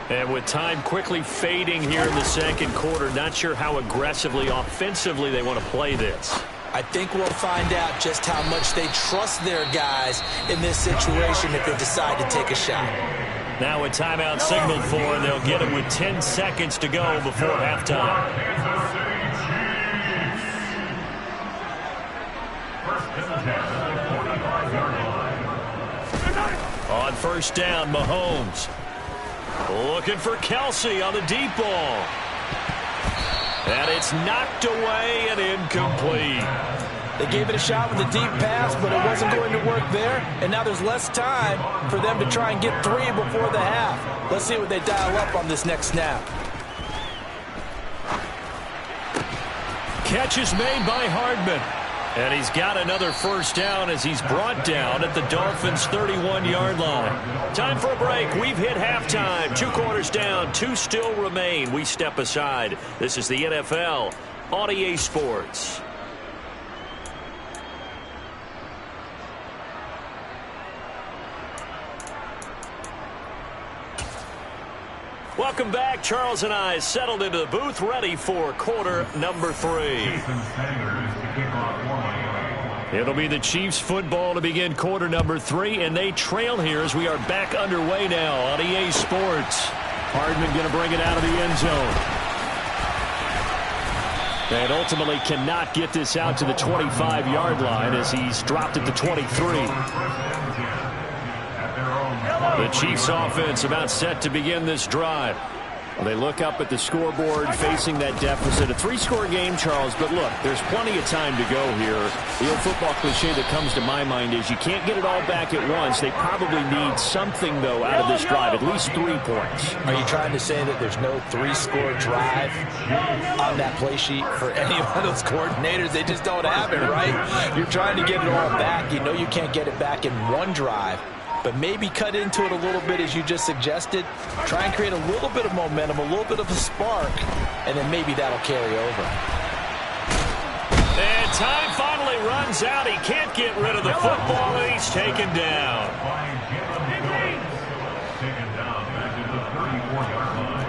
[SPEAKER 1] And with time quickly fading here in the second quarter, not sure how aggressively, offensively they want to play this.
[SPEAKER 3] I think we'll find out just how much they trust their guys in this situation if they decide to take a shot.
[SPEAKER 1] Now a timeout signaled for, and they'll get it with 10 seconds to go before halftime. On first down, Mahomes. Looking for Kelsey on the deep ball. And it's knocked away and incomplete.
[SPEAKER 3] They gave it a shot with a deep pass, but it wasn't going to work there. And now there's less time for them to try and get 3 before the half. Let's see what they dial up on this next snap.
[SPEAKER 1] Catch is made by Hardman. And he's got another first down as he's brought down at the Dolphins' 31-yard line. Time for a break. We've hit halftime. 2 quarters down, 2 still remain. We step aside. This is the NFL on EA Sports. Welcome back. Charles and I settled into the booth, ready for quarter number 3. It'll be the Chiefs football to begin quarter number 3, and they trail here as we are back underway now on EA Sports. Hardman going to bring it out of the end zone. And ultimately cannot get this out to the 25-yard line as he's dropped at the 23. The Chiefs offense about set to begin this drive. They look up at the scoreboard facing that deficit. A 3-score game, Charles, but look, there's plenty of time to go here. The old football cliche that comes to my mind is you can't get it all back at once. They probably need something, though, out of this drive, at least 3 points.
[SPEAKER 3] Are you trying to say that there's no 3-score drive on that play sheet for any of those coordinators? They just don't have it, right? You're trying to get it all back. You know you can't get it back in one drive. But maybe cut into it a little bit as you just suggested. Try and create a little bit of momentum, a little bit of a spark, and then maybe that'll carry over.
[SPEAKER 1] And time finally runs out. He can't get rid of the football, and he's taken down.
[SPEAKER 2] Taken down back to the 34-yard line.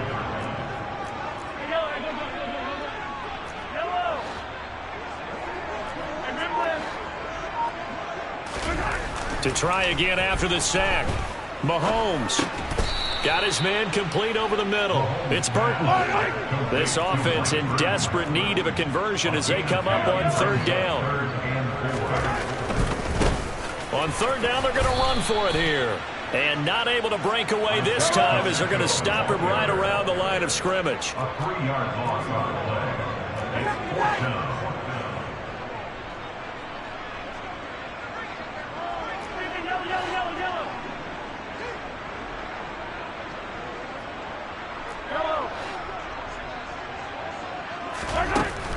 [SPEAKER 1] To try again after the sack. Mahomes got his man complete over the middle. It's Burton. This offense in desperate need of a conversion as they come up on 3rd down. On 3rd down, they're going to run for it here. And not able to break away this time as they're going to stop him right around the line of scrimmage.
[SPEAKER 2] A 3-yard loss on the play. It's 4th down.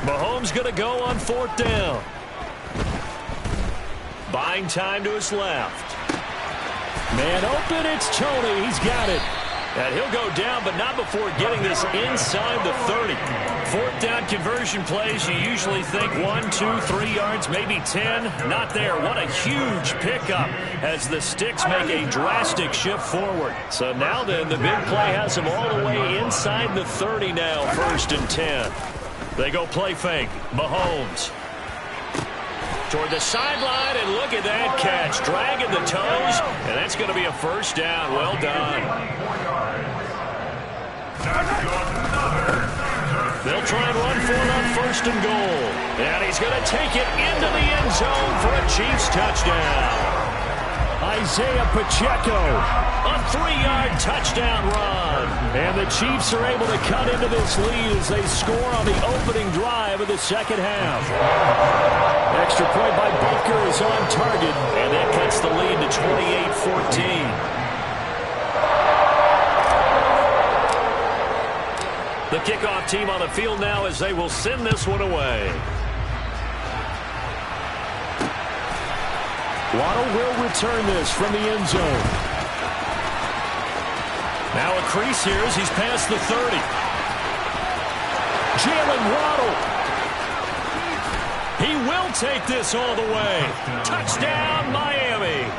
[SPEAKER 1] Mahomes going to go on 4th down. Buying time to his left. Man open, it's Tony. He's got it. And he'll go down, but not before getting this inside the 30. 4th down conversion plays, you usually think 1, 2, 3 yards, maybe 10. Not there. What a huge pickup as the sticks make a drastic shift forward. So now then, the big play has him all the way inside the 30 now, 1st and 10. They go play fake. Mahomes toward the sideline, and look at that catch. Dragging the toes, and that's going to be a 1st down. Well done. They'll try and run for it on 1st and goal. And he's going to take it into the end zone for a Chiefs touchdown. Isaiah Pacheco, a 3-yard touchdown run. And the Chiefs are able to cut into this lead as they score on the opening drive of the 2nd half. Extra point by Baker is on target, and that cuts the lead to 28-14. The kickoff team on the field now as they will send this one away. Waddle will return this from the end zone. Now a crease here as he's past the 30. Jalen Waddle. He will take this all the way. Touchdown, Miami.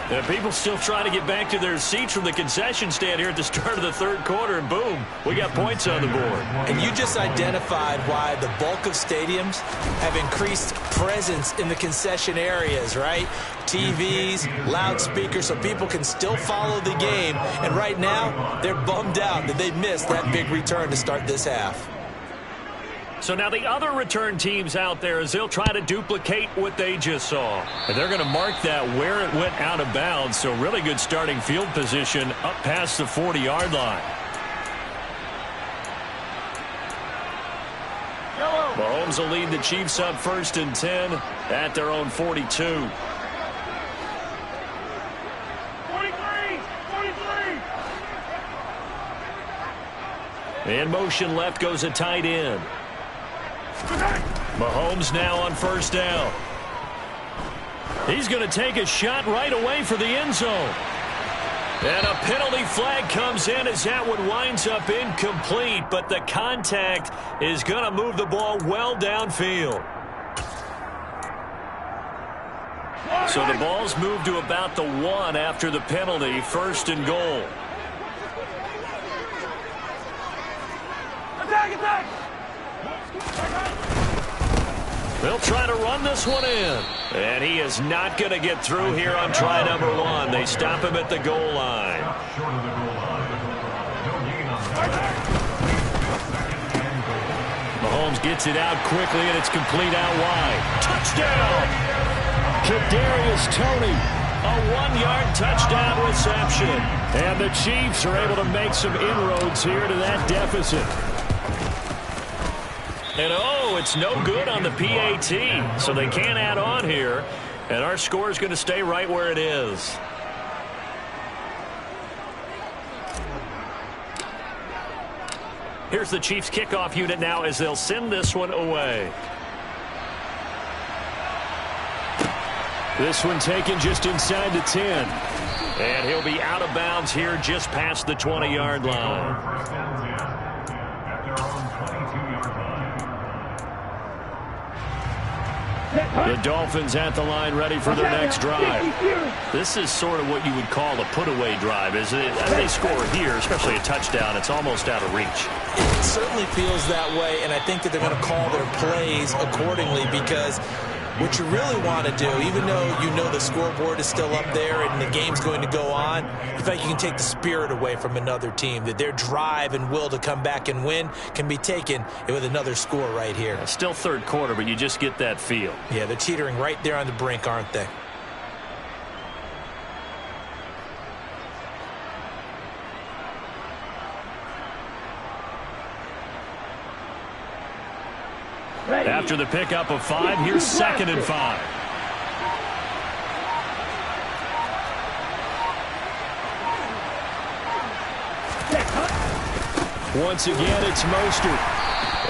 [SPEAKER 1] And people still trying to get back to their seats from the concession stand here at the start of the 3rd quarter, and boom, we got points on the board.
[SPEAKER 3] And you just identified why the bulk of stadiums have increased presence in the concession areas, right? TVs, loudspeakers, so people can still follow the game. And right now, they're bummed out that they missed that big return to start this half.
[SPEAKER 1] So now the other return teams out there as they'll try to duplicate what they just saw. And they're going to mark that where it went out of bounds. So really good starting field position up past the 40-yard line. Mahomes will lead the Chiefs up 1st and 10 at their own 42. 43. In motion left goes a tight end. Mahomes now on 1st down. He's going to take a shot right away for the end zone. And a penalty flag comes in as that one winds up incomplete, but the contact is going to move the ball well downfield. So the ball's moved to about the 1 after the penalty, 1st and goal. They'll try to run this one in. And he is not going to get through here on try number 1. They stop him at the goal line.
[SPEAKER 2] Short of the goal line. No gain on that.
[SPEAKER 1] Mahomes gets it out quickly, and it's complete out wide. Touchdown! Kadarius Toney, a 1-yard touchdown reception. And the Chiefs are able to make some inroads here to that deficit. And oh, it's no good on the PAT, so they can't add on here. And our score is going to stay right where it is. Here's the Chiefs kickoff unit now as they'll send this one away. This one taken just inside the 10. And he'll be out of bounds here just past the 20-yard line.
[SPEAKER 2] First and 10 at their own 22-yard line.
[SPEAKER 1] The Dolphins at the line ready for their next drive. This is sort of what you would call a put-away drive, isn't it? As they score here, especially a touchdown, it's almost out of reach.
[SPEAKER 3] It certainly feels that way, and I think that they're going to call their plays accordingly because what you really want to do, even though you know the scoreboard is still up there and the game's going to go on, you think you can take the spirit away from another team, that their drive and will to come back and win can be taken with another score right here.
[SPEAKER 1] Still third quarter, but you just get that feel.
[SPEAKER 3] Yeah, they're teetering right there on the brink, aren't they?
[SPEAKER 1] After the pickup of 5, here's 2nd and 5. Once again, it's Mostert.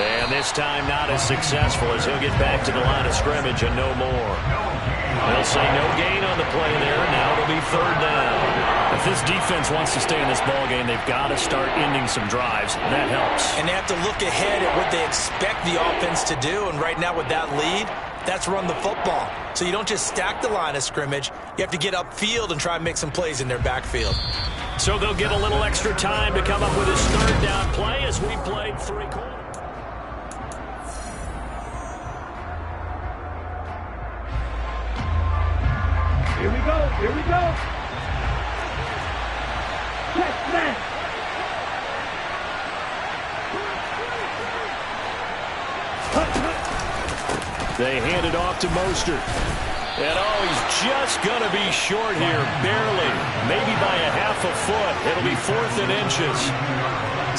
[SPEAKER 1] And this time not as successful as he'll get back to the line of scrimmage and no more. They'll say no gain on the play there. Now it'll be 3rd down. If this defense wants to stay in this ballgame, they've got to start ending some drives. That helps.
[SPEAKER 3] And they have to look ahead at what they expect the offense to do. And right now with that lead, that's run the football. So you don't just stack the line of scrimmage. You have to get upfield and try and make some plays in their backfield.
[SPEAKER 1] So they'll get a little extra time to come up with his 3rd down play as we played 3 quarters.
[SPEAKER 5] Here we go. Here we go. Check that.
[SPEAKER 1] They hand it off to Mostert. And oh, he's just going to be short here, barely. Maybe by a half a foot. It'll be 4th and inches.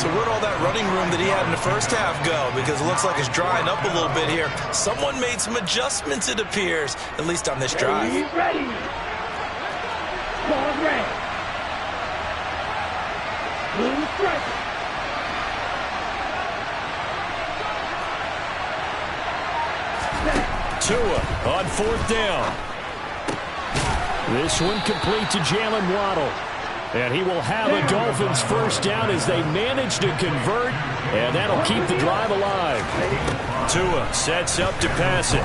[SPEAKER 3] So where'd all that running room that he had in the first half go? Because it looks like it's drying up a little bit here. Someone made some adjustments, it appears, at least on this drive.
[SPEAKER 5] He's ready. Ball red. Blue strike.
[SPEAKER 1] Tua on 4th down. This one complete to Jalen Waddle. And he will have a Dolphins 1st down as they manage to convert. And that'll keep the drive alive. Tua sets up to pass it.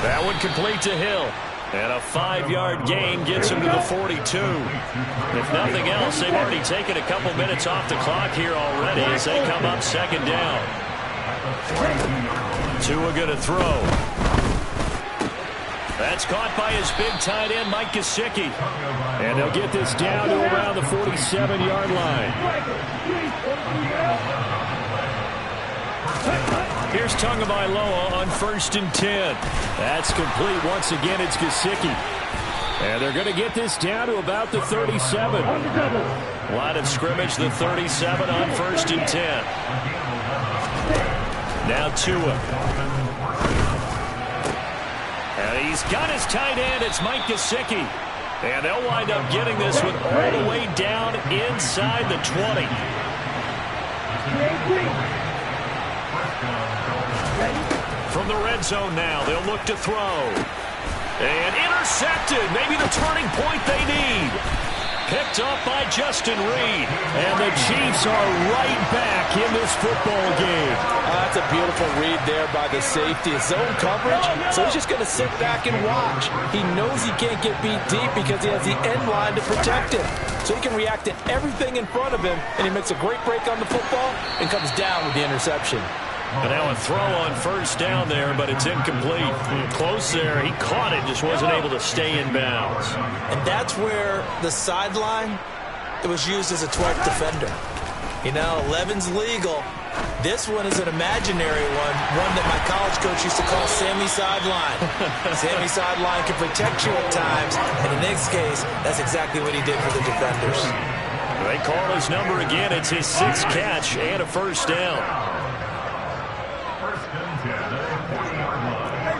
[SPEAKER 1] That one complete to Hill. And a 5-yard gain gets him to the 42. If nothing else, they've already taken a couple minutes off the clock here already as they come up 2nd down. Tua going to throw. That's caught by his big tight end, Mike Gesicki. And they'll get this down to around the 47-yard line. Here's Tagovailoa on 1st and 10. That's complete. Once again, it's Gesicki. And they're going to get this down to about the 37. Line of scrimmage, the 37 on 1st and 10. Now Tua. And he's got his tight end. It's Mike Gesicki. And they'll wind up getting this one all the way down inside the 20. From the red zone now, they'll look to throw. And intercepted. Maybe the turning point they need. Picked up by Justin Reed. And the Chiefs are right back in this football game.
[SPEAKER 3] That's a beautiful read there by the safety. Zone coverage, so he's just going to sit back and watch. He knows he can't get beat deep because he has the end line to protect him. So he can react to everything in front of him, and he makes a great break on the football and comes down with the interception.
[SPEAKER 1] And now a throw on first down there, but it's incomplete. Close there. He caught it, just wasn't able to stay in bounds.
[SPEAKER 3] And that's where the sideline, it was used as a 12th defender. You know, 11's legal. This one is an imaginary one that my college coach used to call Sammy Sideline. Sammy Sideline can protect you at times, and in this case, that's exactly what he did for the defenders.
[SPEAKER 1] They call his number again. It's his 6th catch and a first down.
[SPEAKER 2] First and 10 at the 40-yard line.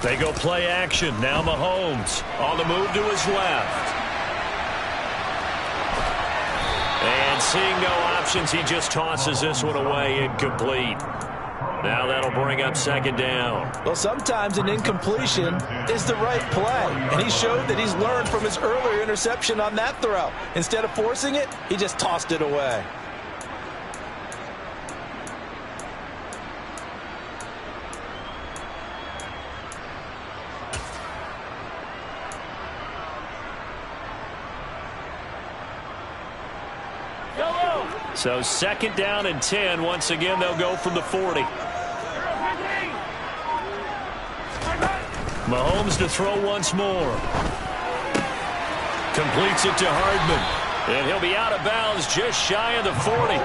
[SPEAKER 1] They go play action. Now Mahomes on the move to his left. And seeing no options, he just tosses this one away, incomplete. Now that'll bring up second down.
[SPEAKER 3] Well, sometimes an incompletion is the right play, and he showed that he's learned from his earlier interception on that throw. Instead of forcing it, he just tossed it away.
[SPEAKER 1] So second down and 10. Once again, they'll go from the 40. Mahomes to throw once more. Completes it to Hardman. And he'll be out of bounds just shy of the 40.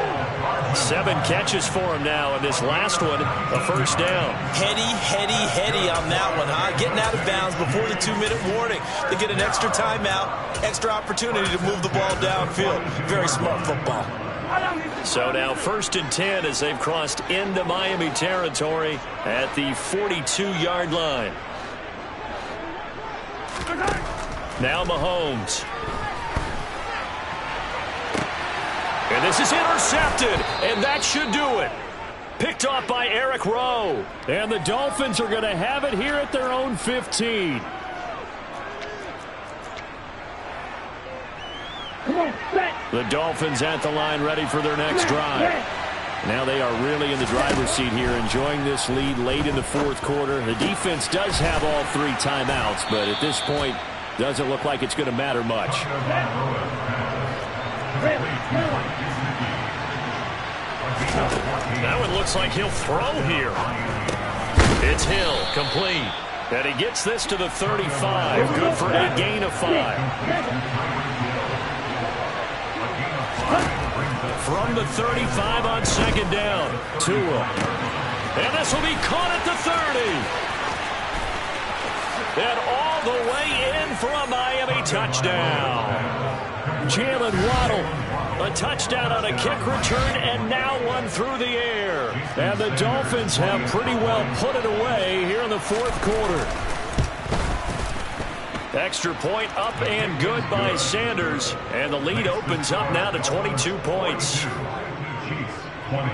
[SPEAKER 1] 7 catches for him now, and this last one, a first down.
[SPEAKER 3] Heady on that one, huh? Getting out of bounds before the 2-minute warning. They get an extra timeout, extra opportunity to move the ball downfield. Very smart football.
[SPEAKER 1] So now first and 10 as they've crossed into Miami territory at the 42-yard line. Now Mahomes. And this is intercepted, and that should do it. Picked off by Eric Rowe. And the Dolphins are going to have it here at their own 15. The Dolphins at the line, ready for their next drive. Now they are really in the driver's seat here, enjoying this lead late in the fourth quarter. The defense does have all 3 timeouts, but at this point, doesn't look like it's going to matter much. That one looks like he'll throw here. It's Hill, complete. And he gets this to the 35. Good for a gain of 5. From the 35 on second down, Tua. And this will be caught at the 30. And all the way in for a Miami touchdown. Jalen Waddle, a touchdown on a kick return, and now one through the air. And the Dolphins have pretty well put it away here in the fourth quarter. Extra point up and good by Sanders. And the lead opens up now to 22 points.
[SPEAKER 2] Chiefs 20.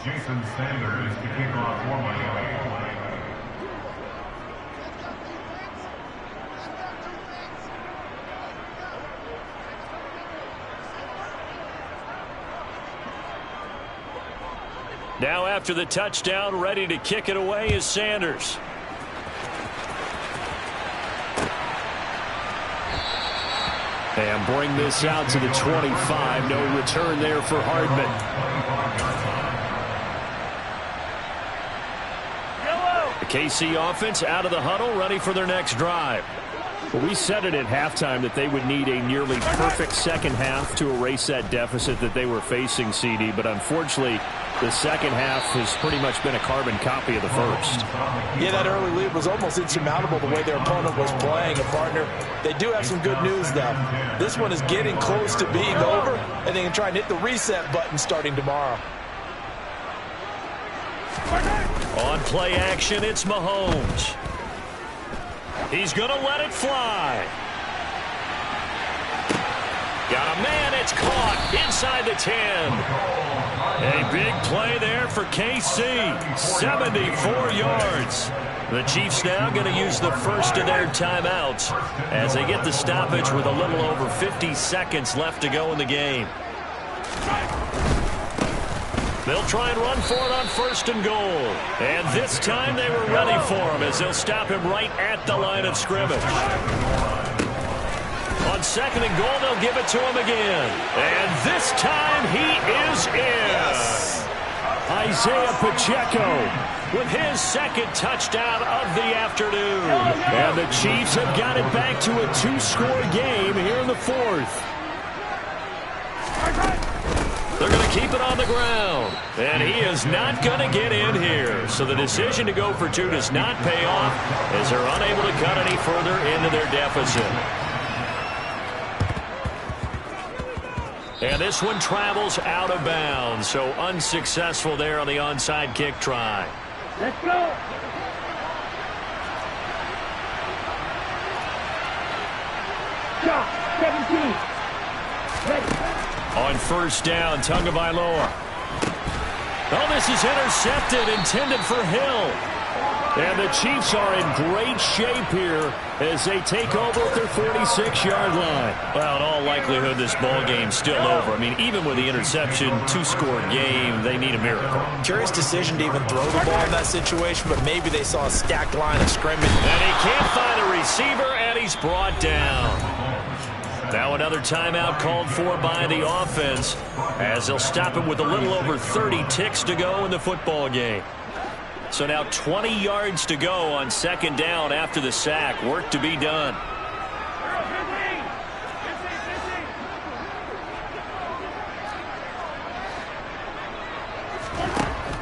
[SPEAKER 2] Jason Sanders to kick off for Miami.
[SPEAKER 1] Now after the touchdown, ready to kick it away is Sanders. And bring this out to the 25. No return there for Hardman. The KC offense out of the huddle, ready for their next drive. Well, we said it at halftime that they would need a nearly perfect second half to erase that deficit that they were facing, CD. But unfortunately, the second half has pretty much been a carbon copy of the first.
[SPEAKER 3] Yeah, that early lead was almost insurmountable the way their opponent was playing. And, partner, they do have some good news, though. This one is getting close to being over, and they can try and hit the reset button starting tomorrow.
[SPEAKER 1] On play action, it's Mahomes. He's going to let it fly. Got a man at It's caught inside the 10. A big play there for KC. 74 yards. The Chiefs now going to use the first of their timeouts as they get the stoppage with a little over 50 seconds left to go in the game. They'll try and run for it on 1st and goal. And this time they were ready for him as they'll stop him right at the line of scrimmage. On 2nd and goal, they'll give it to him again. And this time he is in. Isaiah Pacheco with his 2nd touchdown of the afternoon. And the Chiefs have got it back to a 2-score game here in the 4th. They're going to keep it on the ground. And he is not going to get in here. So the decision to go for 2 does not pay off as they're unable to cut any further into their deficit. And this one travels out of bounds. So unsuccessful there on the onside kick try.
[SPEAKER 5] Let's go. Shot 17. Ready.
[SPEAKER 1] On 1st down, Tagovailoa. Oh, this is intercepted, intended for Hill. And the Chiefs are in great shape here as they take over at their 46-yard line. Well, in all likelihood, this ball game's still over. I mean, even with the interception, 2-score game, they need a miracle.
[SPEAKER 3] Curious decision to even throw the ball in that situation, but maybe they saw a stacked line of scrimmage.
[SPEAKER 1] And he can't find a receiver, and he's brought down. Now another timeout called for by the offense as they'll stop it with a little over 30 ticks to go in the football game. So now 20 yards to go on 2nd down after the sack. Work to be done.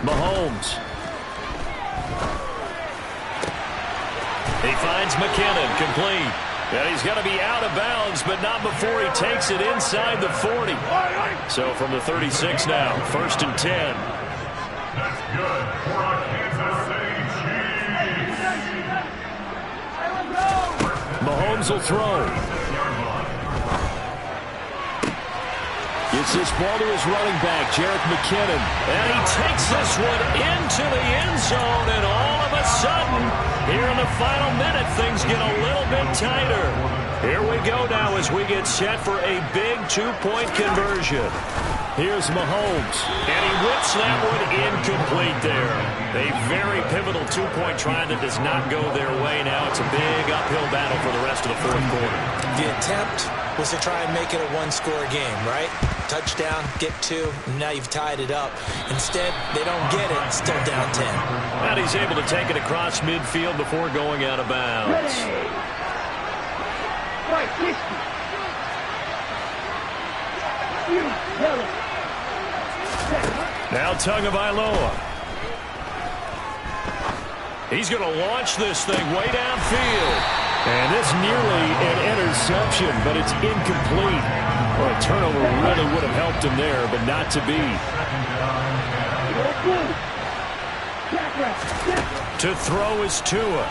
[SPEAKER 1] Mahomes. He finds McKinnon, complete. And he's going to be out of bounds, but not before he takes it inside the 40. So from the 36 now, 1st and 10.
[SPEAKER 2] That's good for a Kansas City Chiefs.
[SPEAKER 1] Mahomes will throw. Gets this ball to his running back, Jerick McKinnon. And he takes this one into the end zone, and all of a sudden, here in the final minute, things get a little bit tighter. Here we go now as we get set for a big 2-point conversion. Here's Mahomes, and he whips that one incomplete there. A very pivotal 2-point try that does not go their way now. It's a big uphill battle for the rest of the 4th quarter.
[SPEAKER 3] The attempt was to try and make it a 1-score game, right? Touchdown, get 2, and now you've tied it up. Instead, they don't get it, still down 10.
[SPEAKER 1] And he's able to take it across midfield before going out of bounds.
[SPEAKER 5] Right, 60.
[SPEAKER 1] Now Tagovailoa. He's going to launch this thing way downfield. And this nearly an interception, but it's incomplete. Well, a turnover really would have helped him there, but not to be. To throw is Tua.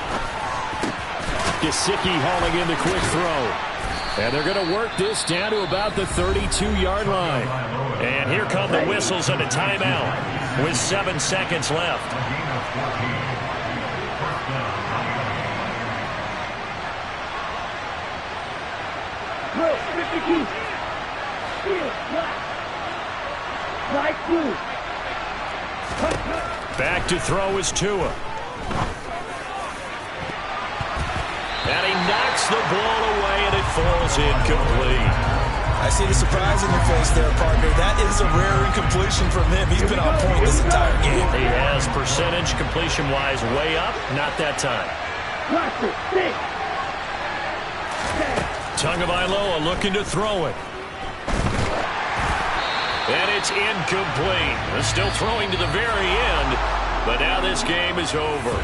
[SPEAKER 1] Gesicki hauling in the quick throw. And they're going to work this down to about the 32-yard line. And here come the whistles and a timeout with 7 seconds left. Back to throw is Tua. And he knocks the ball away, and it falls incomplete.
[SPEAKER 3] I see the surprise in your face there, partner. That is a rare incompletion from him. He's been on point this entire game.
[SPEAKER 1] He has percentage completion-wise way up. Not that time. Tagovailoa looking to throw it. And it's incomplete. They're still throwing to the very end, but now this game is over.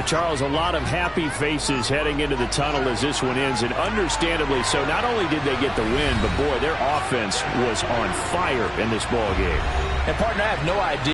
[SPEAKER 1] Charles, a lot of happy faces heading into the tunnel as this one ends, and understandably so. Not only did they get the win, but boy, their offense was on fire in this ball game.
[SPEAKER 3] And partner, I have no idea